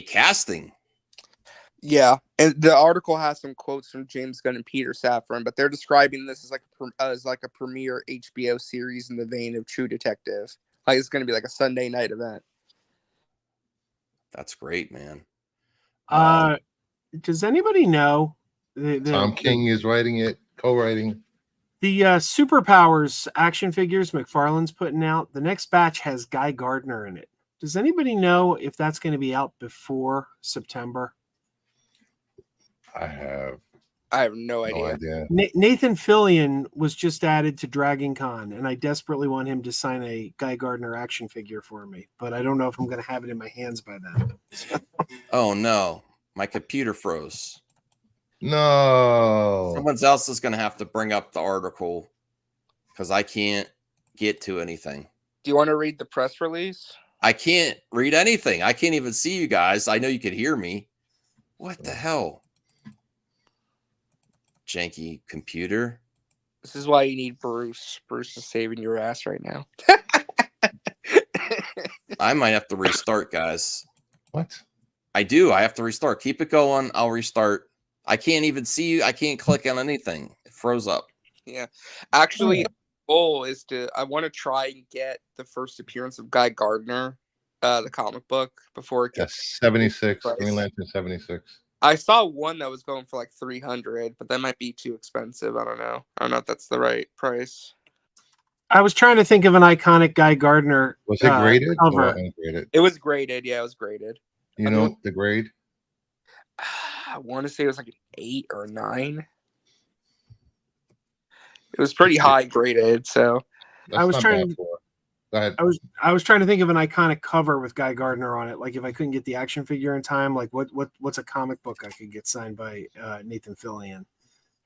casting. Yeah, and the article has some quotes from James Gunn and Peter Safran, but they're describing this as like a premier HBO series in the vein of True Detective. Like, it's going to be like a Sunday night event. That's great, man. Does anybody know? Tom King is writing it, co-writing. The Superpowers action figures McFarlane's putting out, the next batch has Guy Gardner in it. Does anybody know if that's going to be out before September? I have no idea. Nathan Fillion was just added to Dragon Con, and I desperately want him to sign a Guy Gardner action figure for me, but I don't know if I'm going to have it in my hands by then. Oh, no. My computer froze. No. Someone else is going to have to bring up the article because I can't get to anything. Do you want to read the press release? I can't read anything. I can't even see you guys. I know you could hear me. What the hell? Janky computer. This is why you need Bruce. Bruce is saving your ass right now. I might have to restart, guys. What? I do. I have to restart. Keep it going. I'll restart. I can't even see you. I can't click on anything. It froze up. Yeah. Actually, goal is I want to try and get the first appearance of Guy Gardner, the comic book, before it gets 76. Green Lantern 76. I saw one that was going for like 300, but that might be too expensive. I don't know if that's the right price. I was trying to think of an iconic Guy Gardner. Was it graded cover. or ungraded? It was graded. Yeah, it was graded. You know the grade? I want to say it was like an 8 or 9. It was pretty high graded. So I was trying. Go ahead. I was trying to think of an iconic cover with Guy Gardner on it. Like if I couldn't get the action figure in time, like what's a comic book I could get signed by Nathan Fillion?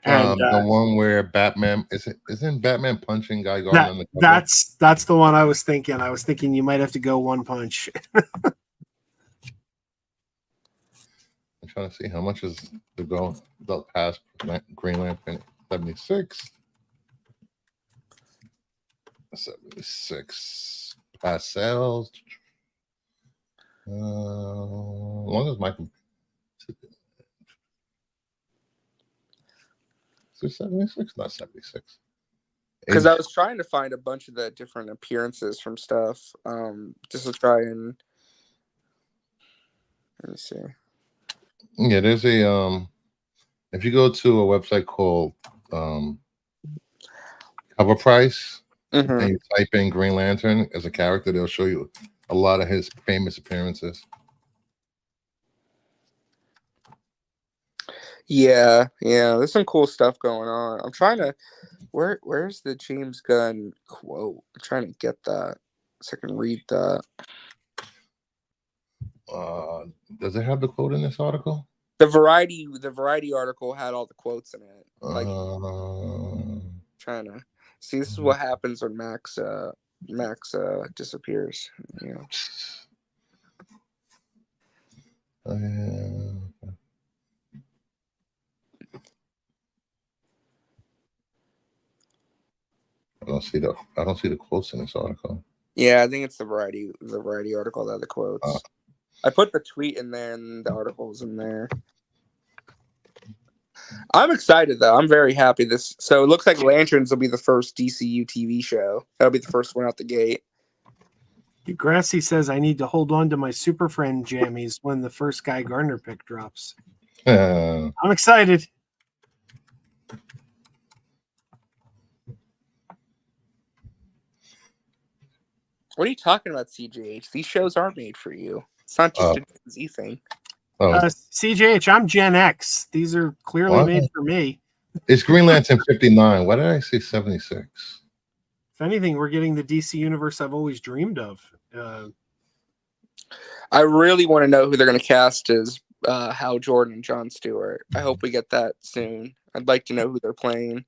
And the one where Batman isn't Batman punching Guy Gardner on the cover? That's the one I was thinking. I was thinking you might have to go one punch. I'm trying to see how much is the go past Green Lantern 76. 76 past sales. Long as Michael. 76, not 76. Because I was trying to find a bunch of the different appearances from stuff, just to try and let me see. Yeah, there's a if you go to a website called Cover Price and you type in Green Lantern as a character, they'll show you a lot of his famous appearances. Yeah, there's some cool stuff going on. I'm trying to where's the James Gunn quote? I'm trying to get that so I can read that. Does it have the quote in this article? The Variety article had all the quotes in it. Like trying to see, this is what happens when Max disappears. Yeah. I don't see the quotes in this article. Yeah, I think it's the Variety article that had the quotes. I put the tweet in there and the article's in there. I'm excited though. I'm very happy. So it looks like Lanterns will be the first DCU TV show. That'll be the first one out the gate. Grassy says I need to hold on to my Super Friend jammies when the first Guy Gardner pick drops. I'm excited. What are you talking about, CJH? These shows aren't made for you. It's not just a Gen Z thing. CJH, I'm Gen X. These are clearly made for me. It's Green Lantern 59. Why did I say 76? If anything, we're getting the DC universe I've always dreamed of. I really want to know who they're going to cast as Hal Jordan and Jon Stewart. I hope we get that soon. I'd like to know who they're playing.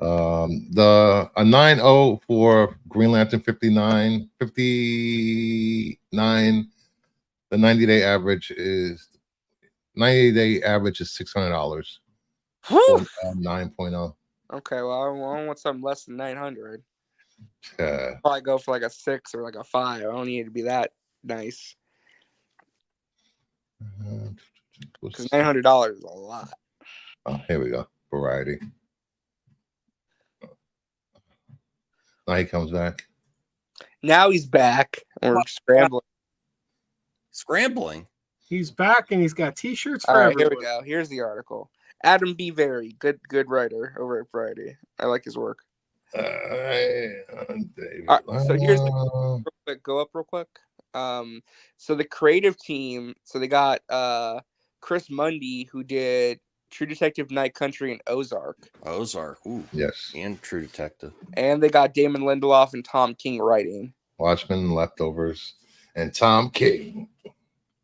A 9.0 for Green Lantern 59. The 90-day average is $600. 9.0. Okay, well, I want something less than 900. Yeah. Probably go for like a 6 or like a 5. I don't need it to be that nice. Because $900 is a lot. Oh, here we go. Variety. Now he comes back. Now he's back. We're Scrambling. He's back and he's got T-shirts for everyone. everyone. Here we go. Here's the article. Adam B. Very good writer over at Variety. I like his work. So here's the go up real quick. So the creative team. So they got Chris Mundy, who did True Detective, Night Country, and Ozark. Ooh. Yes. And True Detective. And they got Damon Lindelof and Tom King writing. Watchmen, Leftovers, and Tom King.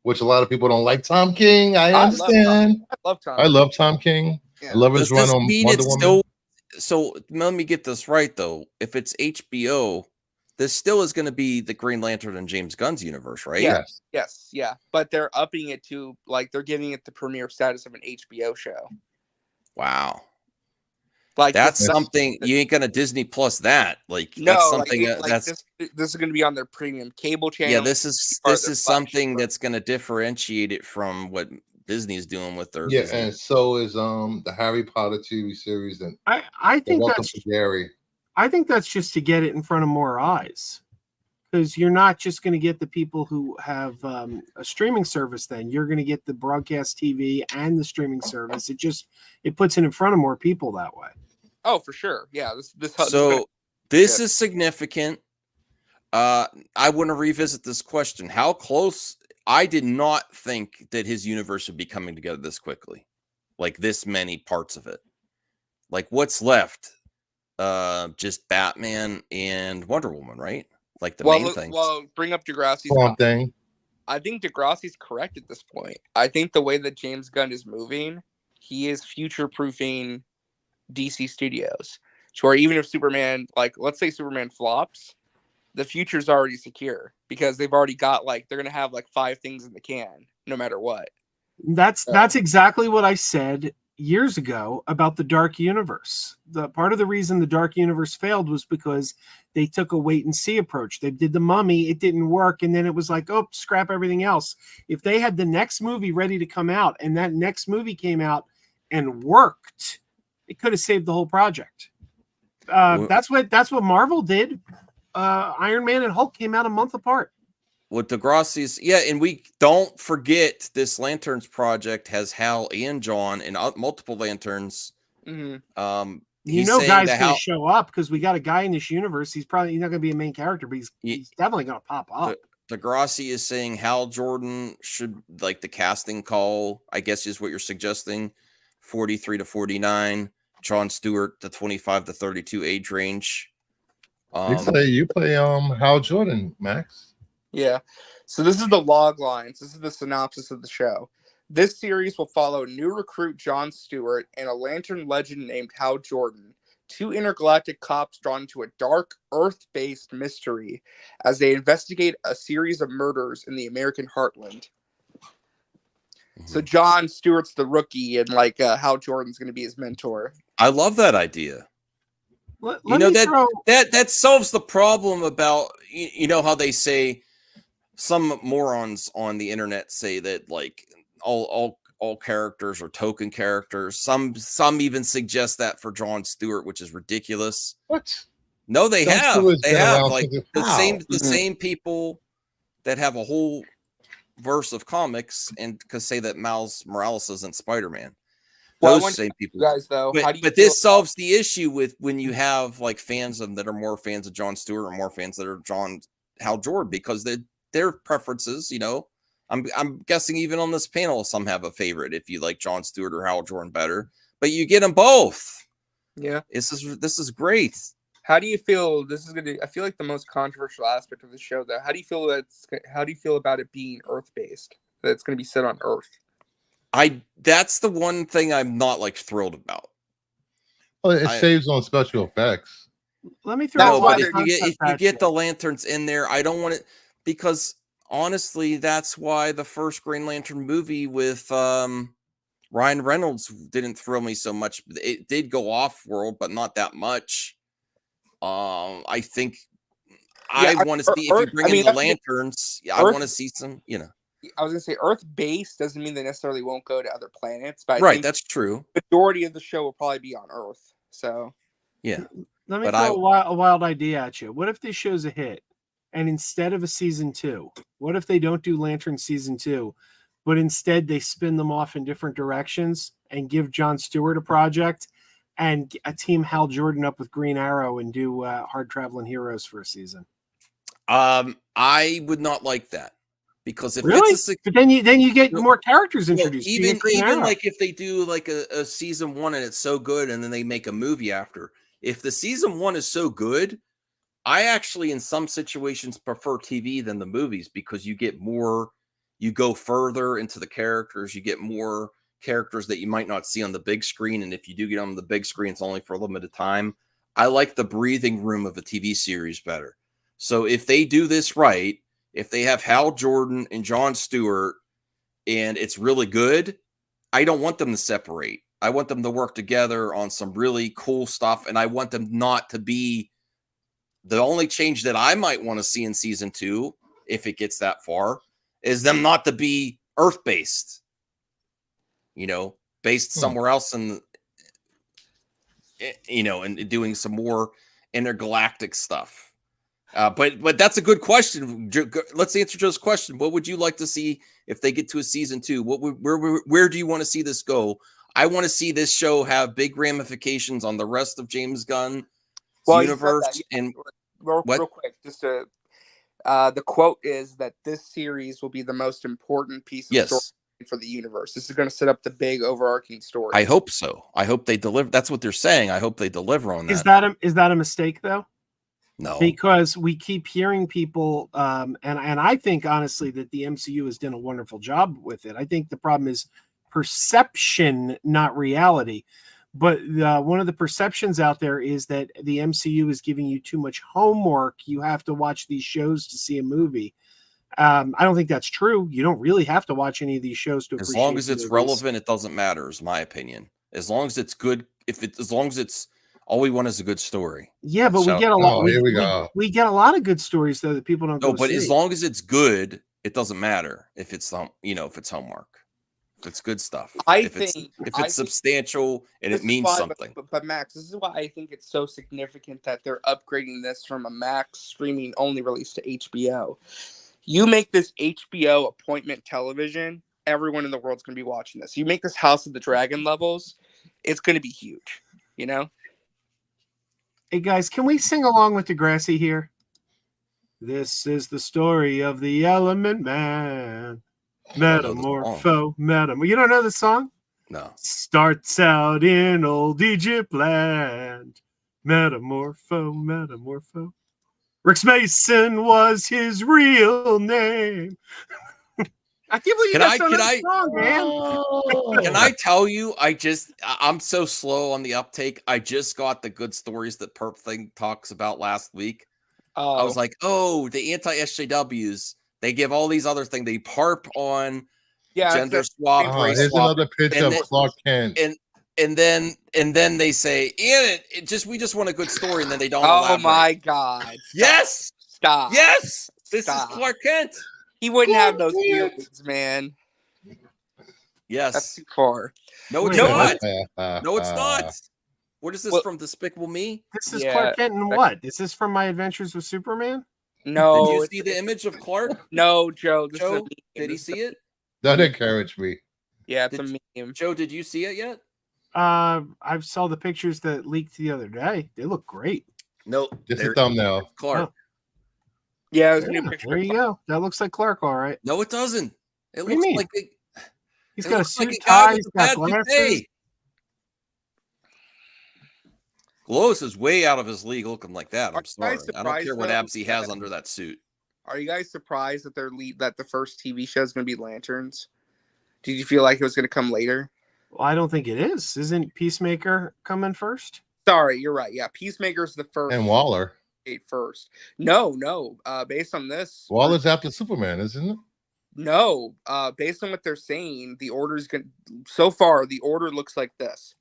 Which a lot of people don't like Tom King. I understand. I love Tom King. Yeah. I love his run on Wonder Woman. So let me get this right though. If it's HBO, this still is going to be the Green Lantern and James Gunn's universe, right? Yes, yeah. But they're upping it to like they're giving it the premiere status of an HBO show. Wow. Like that's something you ain't gonna Disney Plus that. Like no, that's something like, that's this is gonna be on their premium cable channel. Yeah, this is something that's gonna differentiate it from what Disney's doing with their Disney. And so is the Harry Potter TV series, and I think that's Gary. I think that's just to get it in front of more eyes, because you're not just going to get the people who have a streaming service. Then you're going to get the broadcast TV and the streaming service. It puts it in front of more people that way. Oh, for sure. Yeah. This is significant. I want to revisit this question. How close? I did not think that his universe would be coming together this quickly, like this many parts of it. Like what's left? Just Batman and Wonder Woman, right? Like the main thing. Well, bring up Degrassi's thing. I think Degrassi's correct at this point. I think the way that James Gunn is moving, he is future-proofing DC Studios. To where even if Superman, like let's say Superman flops, the future's already secure because they've already got they're gonna have 5 things in the can, no matter what. That's exactly what I said years ago about the Dark Universe. The part of the reason the Dark Universe failed was because they took a wait and see approach. They did the Mummy, it didn't work, and then it was like, oh, scrap everything else. If they had the next movie ready to come out, and that next movie came out and worked, it could have saved the whole project. That's what Marvel did. Iron Man and Hulk came out a month apart. With Degrassi's, and we don't forget this Lanterns project has Hal and John and multiple Lanterns. Mm-hmm. Guys going to show up because we got a guy in this universe. He's not going to be a main character, but he's definitely going to pop up. Degrassi is saying Hal Jordan should, the casting call, I guess is what you're suggesting, 43 to 49. Jon Stewart, the 25 to 32 age range. You play Hal Jordan, Max. Yeah. So this is the log lines. This is the synopsis of the show. This series will follow new recruit Jon Stewart and a Lantern legend named Hal Jordan, 2 intergalactic cops drawn into a dark, Earth-based mystery as they investigate a series of murders in the American heartland. Mm-hmm. So Jon Stewart's the rookie, and Hal Jordan's going to be his mentor. I love that idea. That solves the problem about how they say some morons on the internet say that all characters are token characters. Some even suggest that for Jon Stewart, which is ridiculous. What? No, they have the same people that have a whole verse of comics and could say that Miles Morales isn't Spider-Man. Those same people, guys, though. But this solves the issue with when you have fans that are more fans of Jon Stewart or more fans that are Hal Jordan, because their preferences, I'm guessing even on this panel, some have a favorite if you like Jon Stewart or Hal Jordan better, but you get them both. Yeah, this is great. How do you feel? I feel like the most controversial aspect of the show, though. How do you feel about it being Earth-based? That it's going to be set on Earth. That's the one thing I'm not thrilled about. Well, it saves on special effects. Let me throw. But if you get the Lanterns in there, I don't want it, because honestly, that's why the first Green Lantern movie with Ryan Reynolds didn't thrill me so much. It did go off world, but not that much. I think I want to see if you bring in the Lanterns. I want to see some, I was going to say Earth-based doesn't mean they necessarily won't go to other planets, but right, that's true. The majority of the show will probably be on Earth. So, yeah. Let me throw a wild idea at you. What if this show's a hit, and instead of a season 2, what if they don't do Lantern season 2, but instead they spin them off in different directions and give Jon Stewart a project and a team Hal Jordan up with Green Arrow and do Hard Traveling Heroes for a season? I would not like that. Because if but then you get more characters introduced. Even if they do a season 1 and it's so good, and then they make a movie after. If the season 1 is so good, I actually in some situations prefer TV than the movies, because you get more. You go further into the characters. You get more characters that you might not see on the big screen, and if you do get on the big screen, it's only for a limited time. I like the breathing room of a TV series better. So if they do this right, if they have Hal Jordan and Jon Stewart and it's really good, I don't want them to separate. I want them to work together on some really cool stuff. And I want them not to be the only change that I might want to see in season 2, if it gets that far, is them not to be Earth-based, based somewhere else and doing some more intergalactic stuff. But that's a good question. Let's answer Joe's question. What would you like to see if they get to a season 2? Where do you want to see this go? I want to see this show have big ramifications on the rest of James Gunn's universe. And real quick, just the quote is that this series will be the most important piece of story for the universe. This is going to set up the big overarching story. I hope so. I hope they deliver. That's what they're saying. I hope they deliver on that. Is that a mistake though? No, because we keep hearing people, and I think honestly that the MCU has done a wonderful job with it. I think the problem is perception, not reality. But one of the perceptions out there is that the MCU is giving you too much homework. You have to watch these shows to see a movie. I don't think that's true. You don't really have to watch any of these shows to appreciate. As long as it's relevant, it doesn't matter, is my opinion. As long as it's good, as long as it's all we want is a good story. Yeah, but we get a lot. Here we go. We get a lot of good stories though that people don't. No, but as long as it's good, it doesn't matter if it's if it's homework. If it's good stuff. If it's substantial and it means something. But Max, this is why I think it's so significant that they're upgrading this from a Max streaming only release to HBO. You make this HBO appointment television, everyone in the world's going to be watching this. You make this House of the Dragon levels, it's going to be huge, Hey guys, can we sing along with Degrassi here? This is the story of the Element Man. Metamorpho. You don't know the song? No. Starts out in old Egypt land. Metamorpho. Rex Mason was his real name. I can't believe you guys don't know the song, man. Can I tell you, I'm so slow on the uptake. I just got the good stories that Perp thing talks about last week. I was like, the anti-SJWs, they give all these other things. They harp on gender swap, race here's swap. Another picture of Clark Kent. And then they say, we just want a good story, and then they don't. Oh my God! Stop. Yes, stop. Yes, this is Clark Kent. He wouldn't have those feelings, man. Yes, that's too far. No, it's not. No, it's not. What is this from Despicable Me? This is Clark Kent and what? Is this from My Adventures with Superman? No. Did you see the image of Clark? No, Joe. Joe, did he see it? Don't encourage me. Yeah, it's a meme. Joe, did you see it yet? I saw the pictures that leaked the other day. They look great. No, just a thumbnail. Clark. Oh. Yeah, it was a new picture. There you go. That looks like Clark, all right. No, it doesn't. It what looks like he's got a suit tie. He's got glasses. Lois is way out of his league looking like that. I'm sorry. I don't care what abs he has under that suit. Are you guys surprised that that the first TV show is going to be Lanterns? Did you feel like it was going to come later? Well, I don't think it is. Isn't Peacemaker coming first? Sorry, you're right. Yeah, Peacemaker's the first. And Waller. First. No. Based on this, Waller's after Superman, isn't it? No. Based on what they're saying, the order's going. So far, the order looks like this: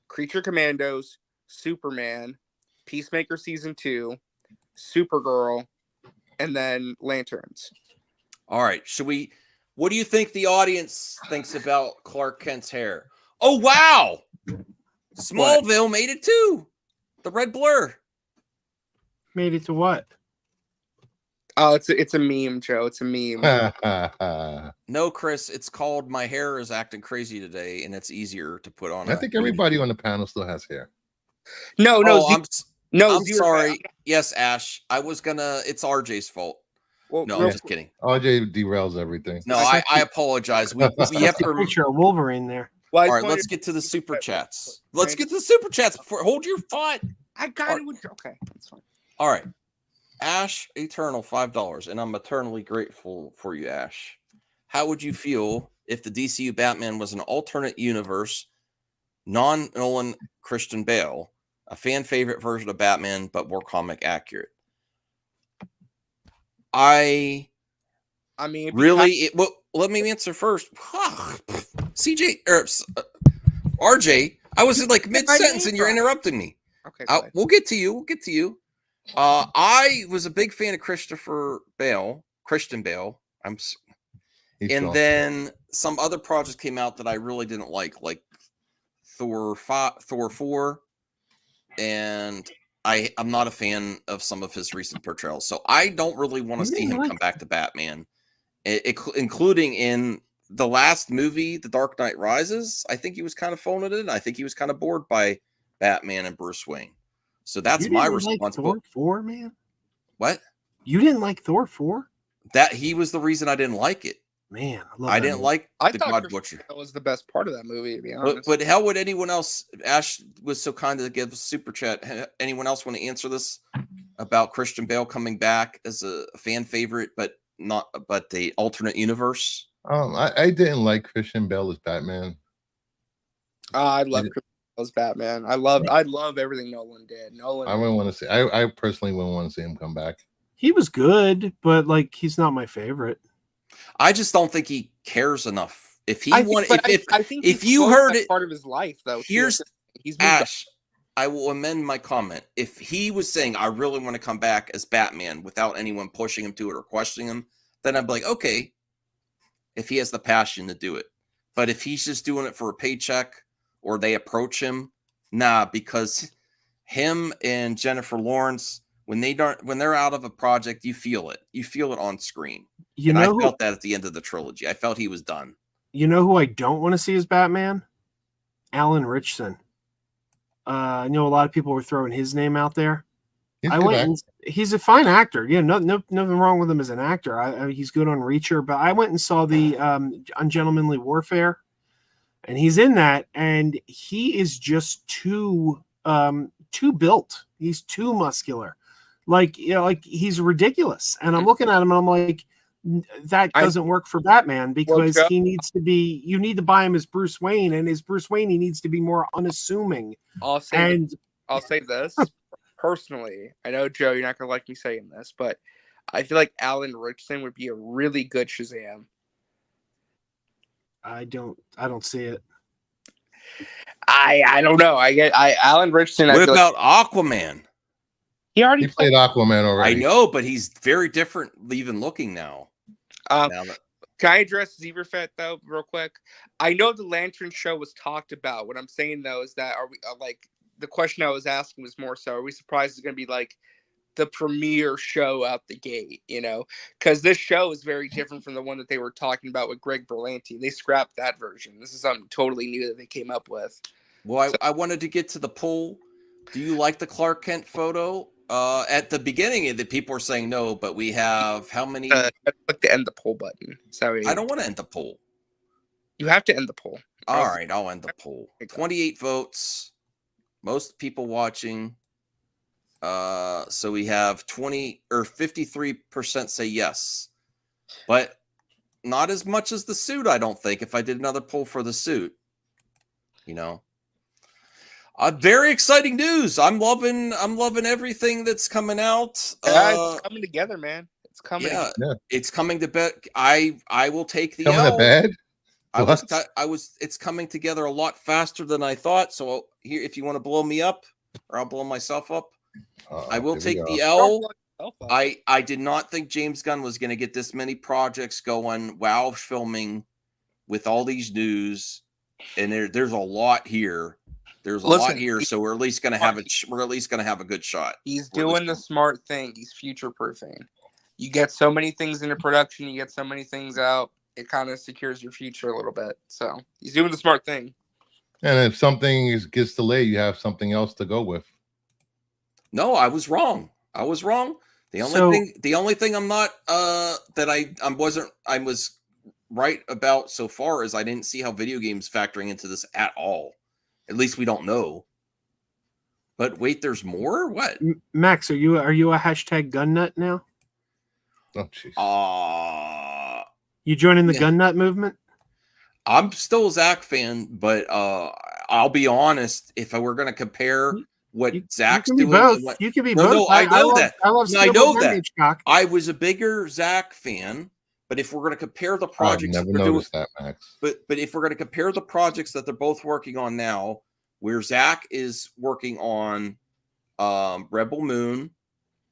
Creature Commandos, Superman, Peacemaker season 2, Supergirl, and then Lanterns. All right. What do you think the audience thinks about Clark Kent's hair? Oh, wow. Smallville made it too. The red blur. Made it to what? Oh, it's a meme, Joe. It's a meme. No, Chris, it's called My Hair is Acting Crazy Today, and it's easier to put on. I think everybody on the panel still has hair. No. I'm sorry. Yes, Ash. It's RJ's fault. Well, no, I'm just kidding. RJ derails everything. No, I apologize. We have to picture a Wolverine there. Well, all right, let's get to the super chats. Hold your thought. I got it. Okay, that's fine. All right. Ash Eternal, $5. And I'm eternally grateful for you, Ash. How would you feel if the DCU Batman was an alternate universe, non-Nolan Christian Bale, a fan favorite version of Batman, but more comic accurate? I mean, really, well, let me answer first. CJ or RJ, I was in like mid sentence and you're interrupting me. Okay, we'll get to you. We'll get to you. I was a big fan of Christian Bale. Then some other projects came out that I really didn't like Thor 4, and I'm not a fan of some of his recent portrayals. So I don't really want to see him come back to Batman, including in the last movie, The Dark Knight Rises. I think he was kind of phoning it in. I think he was kind of bored by Batman and Bruce Wayne. So that's my response. Thor 4, man. What? You didn't like Thor 4? That he was the reason I didn't like it. Man, I didn't like the God Butcher. That was the best part of that movie, to be honest. But how would anyone else? Ash was so kind to give a super chat. Anyone else want to answer this about Christian Bale coming back as a fan favorite, but the alternate universe? I didn't like Christian Bale as Batman. I love Christian Bale as Batman. I love everything Nolan did. I wouldn't want to see. I personally wouldn't want to see him come back. He was good, but like he's not my favorite. I just don't think he cares enough. If he wanted, if you heard it, part of his life though. He's Ash. I will amend my comment. If he was saying, "I really want to come back as Batman," without anyone pushing him to it or questioning him, then I'd be like, okay, if he has the passion to do it. But if he's just doing it for a paycheck, or they approach him, nah, because him and Jennifer Lawrence, when they're out of a project, you feel it. You feel it on screen. I felt that at the end of the trilogy. I felt he was done. You know who I don't want to see as Batman? Alan Ritchson. I know a lot of people were throwing his name out there. He's a fine actor. Yeah, nothing wrong with him as an actor. He's good on Reacher, but I went and saw the Ungentlemanly Warfare, and he's in that, and he is just too built. He's too muscular. Like he's ridiculous. And I'm looking at him and I'm like, that doesn't work for Batman because you need to buy him as Bruce Wayne, and as Bruce Wayne, he needs to be more unassuming. I'll say this personally. I know, Joe, you're not going to like me saying this, but I feel like Alan Ritchson would be a really good Shazam. I don't see it. I don't know. Alan Ritchson. What about Aquaman? He already played Aquaman already. I know, but he's very different even looking now. Can I address Zebrafet though, real quick? I know the Lantern show was talked about. What I'm saying though is that are we the question I was asking was more so: are we surprised it's going to be like the premiere show out the gate? You know, because this show is very different from the one that they were talking about with Greg Berlanti. They scrapped that version. This is something totally new that they came up with. Well, I wanted to get to the poll. Do you like the Clark Kent photo? At the beginning, the people were saying no, but we have how many? I'd like to end the poll button. Sorry, I don't want to end the poll. You have to end the poll. All right, I'll end the poll. 28 votes. Most people watching. So we have 53% say yes, but not as much as the suit. I don't think. If I did another poll for the suit, very exciting news. I'm loving everything that's coming out. It's coming together, man. It's coming. Yeah. It's coming to bed. I will take the coming L. to bed. It's coming together a lot faster than I thought. So here, if you want to blow me up, or I'll blow myself up, I will take the L. I did not think James Gunn was going to get this many projects going. Wow, filming with all these news, and there's a lot here. There's a lot here, so we're at least going to have a good shot. He's doing the smart thing. He's future proofing. You get so many things into production, you get so many things out. It kind of secures your future a little bit. So he's doing the smart thing. And if something gets delayed, you have something else to go with. No, I was wrong. The only thing I'm not I was right about so far is I didn't see how video games factoring into this at all. At least we don't know. But wait, there's more? What? Max, are you a hashtag gun nut now? Oh, jeez. You joining the gun nut movement? I'm still a Zach fan, but I'll be honest. If I were going to compare what You Zach's can be doing. both. What, You can be no, both. no, I know that. I love I know Steelbook that. and Hitchcock. I was a bigger Zach fan, but if we're going to compare the I've projects never that they're doing, noticed that, Max. but if we're going to compare the projects that they're both working on now, where Zach is working on Rebel Moon,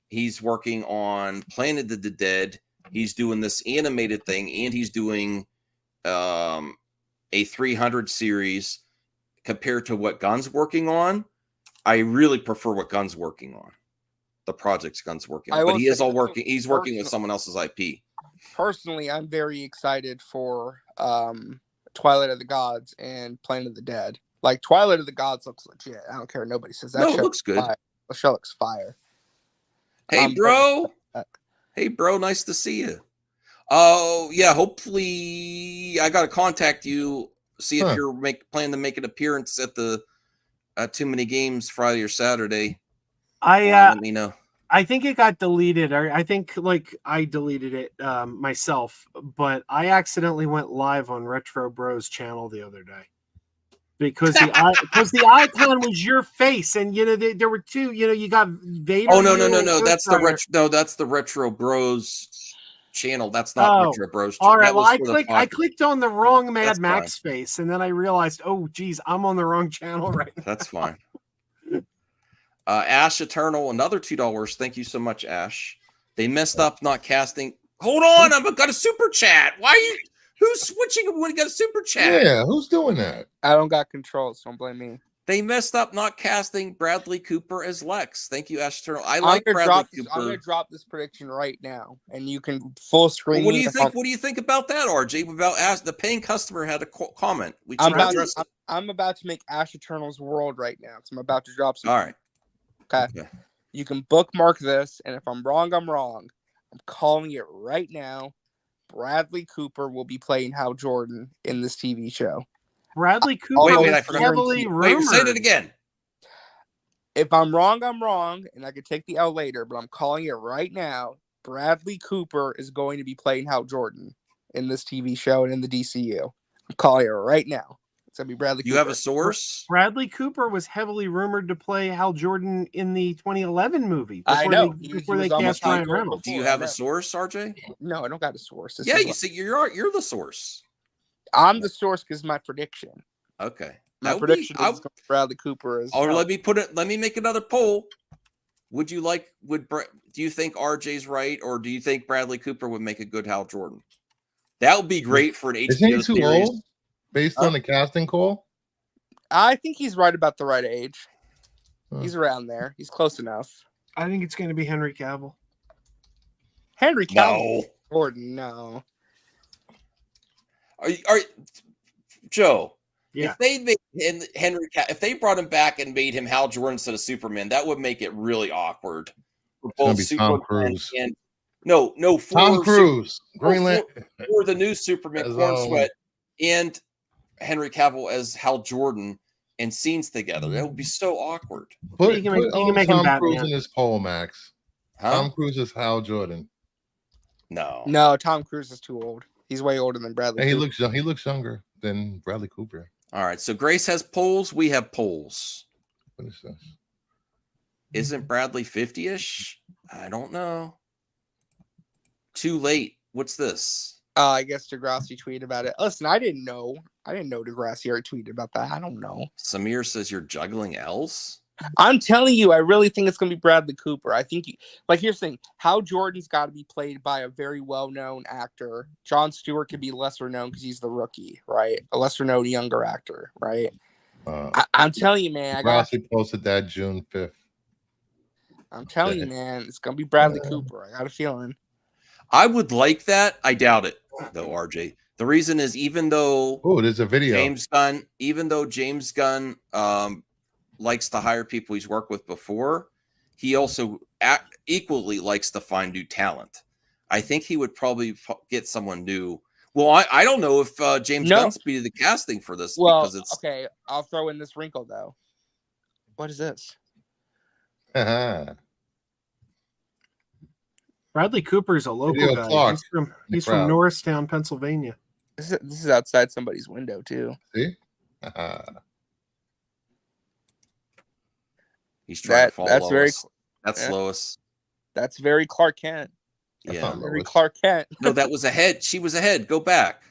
he's working on Planet of the Dead, he's doing this animated thing, and he's doing a 300 series. Compared to what Gunn's working on, I really prefer what Gunn's working on. The projects Gunn's working on, but he is all working. He's working with someone else's IP. Personally, I'm very excited for Twilight of the Gods and Planet of the Dead. Like Twilight of the Gods looks legit. I don't care what nobody says. That No, it looks good. Fire. The show looks fire. Hey, bro. Hey, bro. Nice to see you. Oh, yeah. Hopefully, I got to contact you. See if you're planning to make an appearance at the Too Many Games Friday or Saturday. Let me know. I think it got deleted. I think like I deleted it myself, but I accidentally went live on Retro Bros channel the other day because the icon was your face, and you know there were two. You know, you got Vader. Oh no! That's the Retro Bros channel. That's not Retro Bros. All right. Well, I clicked on the wrong Mad Max face, and then I realized, oh, geez, I'm on the wrong channel right now. That's fine. Ash Eternal, another $2. Thank you so much, Ash. They messed up not casting. Hold on, I've got a super chat. Why are you? Who's switching when you got a super chat? Yeah, who's doing that? I don't got control, so don't blame me. They messed up not casting Bradley Cooper as Lex. Thank you, Ash Eternal. I like Bradley Cooper. I'm going to drop this prediction right now, and you can full screen. Well, what do you think? What do you think about that, RJ? About the paying customer had a comment. I'm about to make Ash Eternal's world right now. So I'm about to drop some. All right. Okay. You can bookmark this, and if I'm wrong, I'm wrong. I'm calling it right now. Bradley Cooper will be playing Hal Jordan in this TV show. Bradley Cooper I forgot. heavily rumored. Wait, say it again. If I'm wrong, I'm wrong, and I could take the L later, but I'm calling it right now. Bradley Cooper is going to be playing Hal Jordan in this TV show and in the DCU. I'm calling it right now. It's going to be Bradley Cooper. You have a source? Bradley Cooper was heavily rumored to play Hal Jordan in the 2011 movie. I know. Before they cast Ryan Reynolds. Do you have a source, RJ? No, I don't got a source. Yeah, you see, you're the source. I'm the source because my prediction. Okay. My prediction is Bradley Cooper is. Or let me make another poll. Do you think RJ's right, or do you think Bradley Cooper would make a good Hal Jordan? That would be great for an HBO Isn't he too series. old based on the casting call? I think he's right about the right age. He's around there. He's close enough. I think it's going to be Henry Cavill. Henry Cavill. No. Jordan, no. Are Joe? Yeah. If they made if they brought him back and made him Hal Jordan instead of Superman, that would make it really awkward. For both Tom Cruise and no, Tom Cruise, Greenland, or the new Superman, Corn Sweat, and Henry Cavill as Hal Jordan and scenes together. That would be so awkward. Put Tom Cruise in his poll, Max. Huh? Tom Cruise is Hal Jordan. No, Tom Cruise is too old. He's way older than Bradley. And he looks younger than Bradley Cooper. All right, so Grace has polls. We have polls. What is this? Isn't Bradley 50-ish? I don't know. Too late. What's this? I guess Degrassi tweeted about it. Listen, I didn't know Degrassi already tweeted about that. I don't know. Samir says you're juggling L's. I'm telling you, I really think it's going to be Bradley Cooper. I think, here's the thing. Hal Jordan's got to be played by a very well-known actor. Jon Stewart could be lesser known because he's the rookie, right? A lesser-known younger actor, right? I'm telling you, man. Degrassi posted that June 5th. I'm telling you, man. It's going to be Bradley Cooper. I got a feeling. I would like that. I doubt it, though, RJ. The reason is even though there's a video. James Gunn likes to hire people he's worked with before, he also equally likes to find new talent. I think he would probably get someone new. Well, I don't know if James Gunn speeded the casting for this. Well, because it's okay. I'll throw in this wrinkle, though. What is this? Bradley Cooper is a local guy. He's from Norristown, Pennsylvania. This is outside somebody's window, too. See? He's trying to follow That's Lois. very. That's Lois. That's very Clark Kent. That's Yeah. not Very Lois. Clark Kent. No, that was ahead. She was ahead. Go back.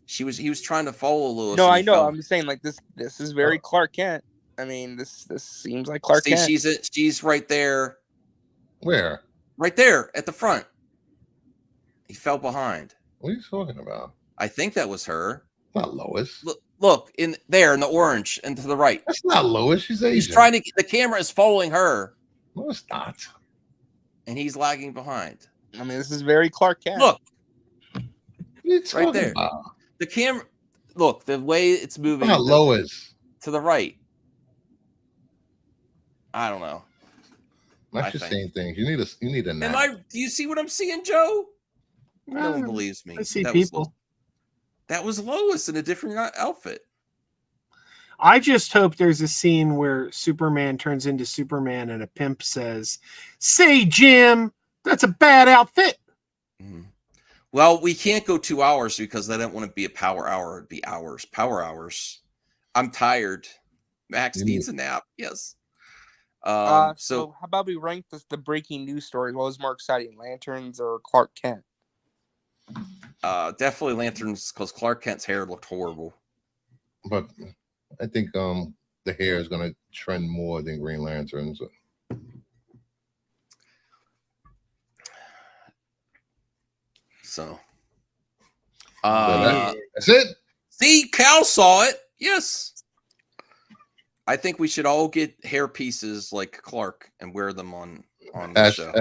He was trying to follow Lois. No, and I he know. fell. I'm just saying, like this is very Clark Kent. I mean, this seems like Clark Kent. She's right there. Where? Right there at the front. He fell behind. What are you talking about? I think that was her. Not Lois. Look in there in the orange and to the right. That's not Lois. She's Asian. He's trying to. The camera is following her. No, it's not. And he's lagging behind. I mean, this is very Clark Kent. Look, What are you talking right there. about? The camera. Look, the way it's moving. Not Lois. To the right. I don't know. Not just saying things. You need a nap. Do you see what I'm seeing, Joe? No one Uh, believes me. I see people. That was Lois in a different outfit. I just hope there's a scene where Superman turns into Superman and a pimp says, "Say, Jim, that's a bad outfit." Mm-hmm. Well, we can't go 2 hours because I don't want to be a power hour. It'd be hours. Power hours. I'm tired. Max needs a nap. Yes. So how about we rank the breaking news stories? What was more exciting, Lanterns or Clark Kent? Definitely Lanterns, because Clark Kent's hair looked horrible. But I think the hair is going to trend more than Green Lanterns. So that's it. See, Cal saw it. Yes. I think we should all get hair pieces like Clark and wear them on the show.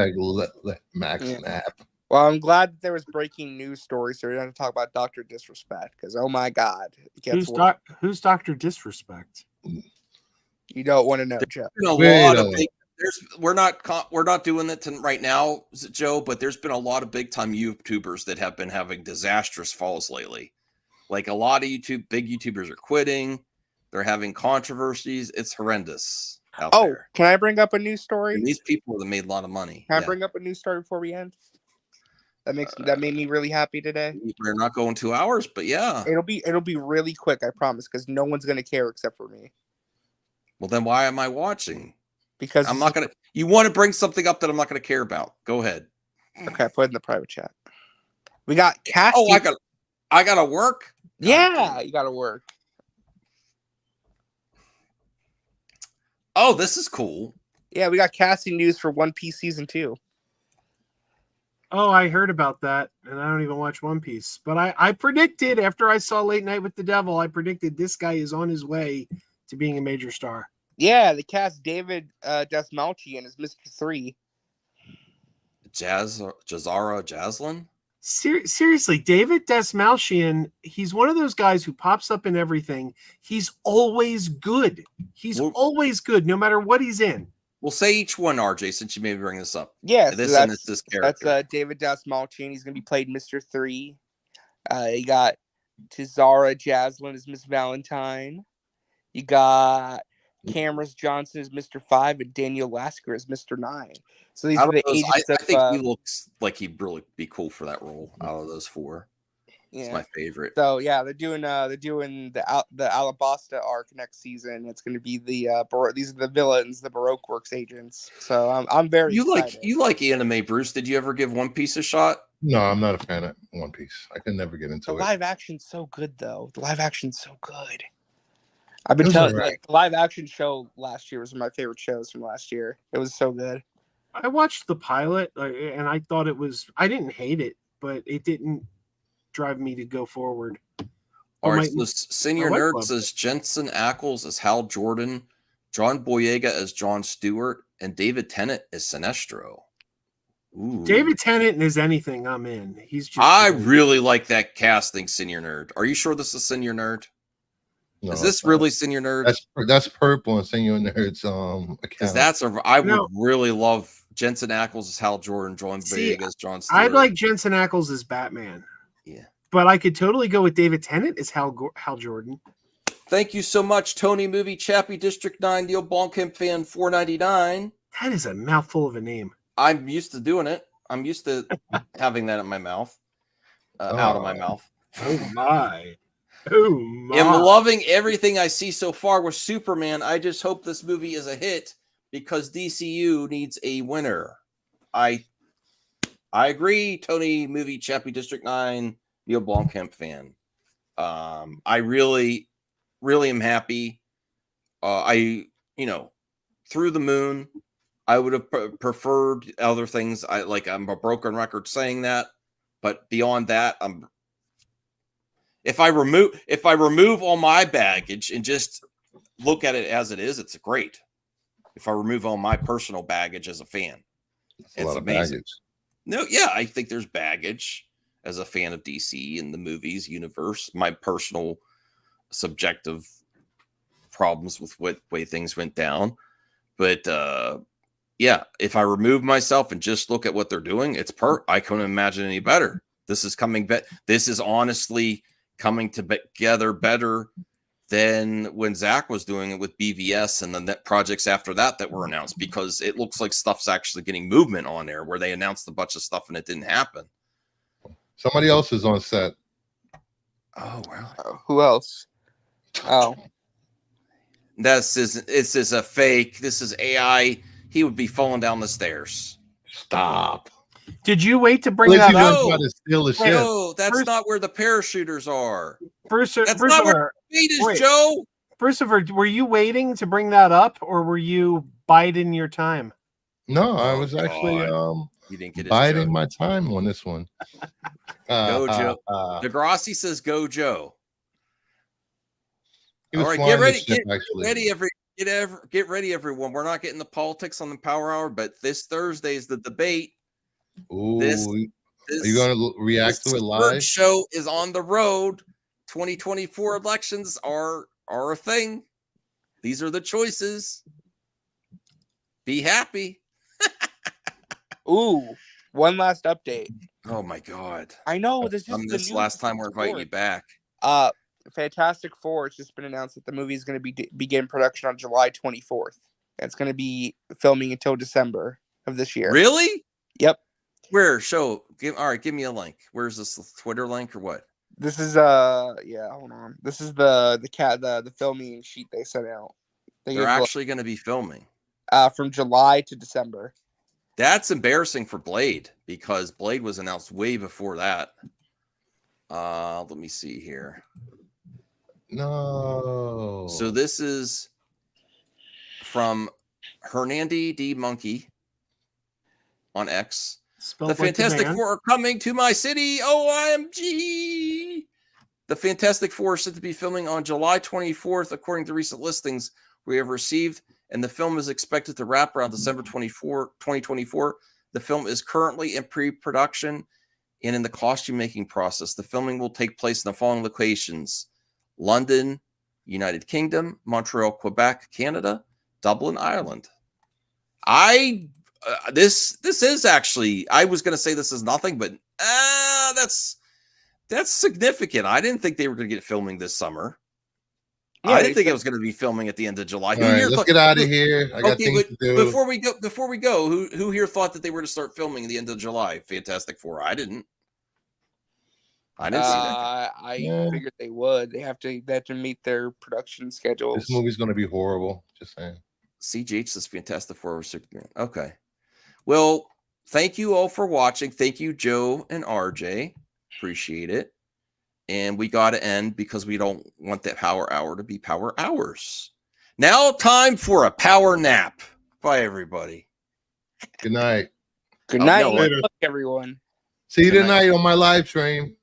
Let Max nap. Well, I'm glad that there was breaking news stories, so we're going to talk about Dr. Disrespect, because oh my God, Who's Dr. Disrespect? You don't want to know, Joe. We're not doing it right now, Joe, but there's been a lot of big time YouTubers that have been having disastrous falls lately. Like a lot of big YouTubers are quitting. They're having controversies. It's horrendous out there. Can I bring up a news story? And these people have made a lot of money. Can I bring up a news story before we end? That made me really happy today. We're not going 2 hours, but yeah. It'll be really quick, I promise, because no one's gonna care except for me. Well, then why am I watching? Because I'm not gonna. You want to bring something up that I'm not gonna care about? Go ahead. Okay, put it in the private chat. We got casting. Oh, I gotta work. Yeah, you gotta work. Oh, this is cool. Yeah, we got casting news for One Piece season 2. Oh, I heard about that, and I don't even watch One Piece. But I predicted after I saw Late Night with the Devil, I predicted this guy is on his way to being a major star. Yeah, they cast David Dastmalchian as Mr. 3. Jazara Jaslyn? Seriously, David Dastmalchian, he's one of those guys who pops up in everything. He's always good. He's always good, no matter what he's in. We'll say each one, RJ, since you may bring this up. Yeah, this character. That's David Dastmalchian. He's going to be played Mr. 3. You got Tizara Jaslyn as Miss Valentine. You got Cameron Johnson as Mr. 5 and Daniel Lasker as Mr. 9. So these are the agents I think he looks like he'd really be cool for that role out of those four. Yeah. It's my favorite. So yeah, they're doing the Alabasta arc next season. It's going to be these are the villains, the Baroque Works agents. So I'm very excited. You like anime, Bruce? Did you ever give One Piece a shot? No, I'm not a fan of One Piece. I can never get into it. The live action's so good, though. The live action's so good. I've been telling you, the live action show last year was one of my favorite shows from last year. It was so good. I watched the pilot and I thought I didn't hate it, but it didn't drive me to go forward. All right, so Senior Nerd says Jensen Ackles as Hal Jordan, John Boyega as John Stewart, and David Tennant as Sinestro. Ooh. David Tennant is anything I'm in. He's just. I really like that casting, Senior Nerd. Are you sure this is Senior Nerd? No, is this really Senior Nerd? That's purple and Senior Nerd's because I would really love Jensen Ackles as Hal Jordan, John Boyega as John Stewart. I'd like Jensen Ackles as Batman. Yeah. But I could totally go with David Tennant as Hal Jordan. Thank you so much, Tony Movie Chappie District 9, Neil Blomkamp fan 499. That is a mouthful of a name. I'm used to doing it. I'm used to having that in my mouth. Out of my mouth. Oh my. Oh my. I'm loving everything I see so far with Superman. I just hope this movie is a hit because DCU needs a winner. I agree, Tony Movie Chappie District 9, Neil Blomkamp fan. I really am happy. Through the moon. I would have preferred other things. I'm a broken record saying that, but beyond that, if I remove all my baggage and just look at it as it is, it's great. If I remove all my personal baggage as a fan, it's amazing. Baggage. No, yeah, I think there's baggage as a fan of DC and the movies universe. My personal subjective problems with what way things went down, but yeah, if I remove myself and just look at what they're doing, I couldn't imagine any better. This is coming this is honestly coming together better than when Zach was doing it with BVS and the projects after that were announced, because it looks like stuff's actually getting movement on there, where they announced a bunch of stuff and it didn't happen. Somebody else is on set. Oh, wow. Who else? Oh, This is a fake. This is AI. He would be falling down the stairs. Stop. Did you wait to bring that up? No, that's not where the parachuters are. That's not where the feet is, Joe. Christopher, were you waiting to bring that up, or were you biding your time? No, I was actually biding my time on this one. Go, Joe. Degrassi says, "Go, Joe." All right, get ready. Get ready, everyone. We're not getting the politics on the Power Hour, but this Thursday is the debate. Ooh, are you going to react to it live? Show is on the road. 2024 elections are a thing. These are the choices. Be happy. Ooh, one last update. Oh my God! I know this is this last time we're inviting you back. Fantastic Four. It's just been announced that the movie is going to begin production on July 24th. It's going to be filming until December of this year. Really? Yep. Where? Give me a link. Where's this Twitter link or what? This is hold on. This is the filming sheet they sent out. They're actually going to be filming from July to December. That's embarrassing for Blade, because Blade was announced way before that. Let me see here. No. So this is from Hernandy D. Monkey on X. The Fantastic Four are coming to my city. OMG. The Fantastic Four is set to be filming on July 24th, according to recent listings we have received, and the film is expected to wrap around December 24, 2024. The film is currently in pre-production and in the costume making process. The filming will take place in the following locations: London, United Kingdom; Montreal, Quebec, Canada; Dublin, Ireland. This is actually, I was going to say this is nothing, but that's significant. I didn't think they were going to get filming this summer. Yeah, I didn't think it was going to be filming at the end of July. All right, let's get out of here. I got things to do. Before we go, who here thought that they were to start filming at the end of July? Fantastic Four. I didn't see that. I figured they would. They have to meet their production schedules. This movie's going to be horrible. Just saying. CGH says Fantastic Four or Superman. Okay. Well, thank you all for watching. Thank you, Joe and RJ. Appreciate it. And we got to end because we don't want that Power Hour to be Power Hours. Now, time for a power nap. Bye, everybody. Good night. Good night, everyone. See you tonight on my live stream.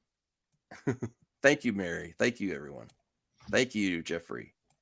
Thank you, Mary. Thank you, everyone. Thank you, Jeffrey.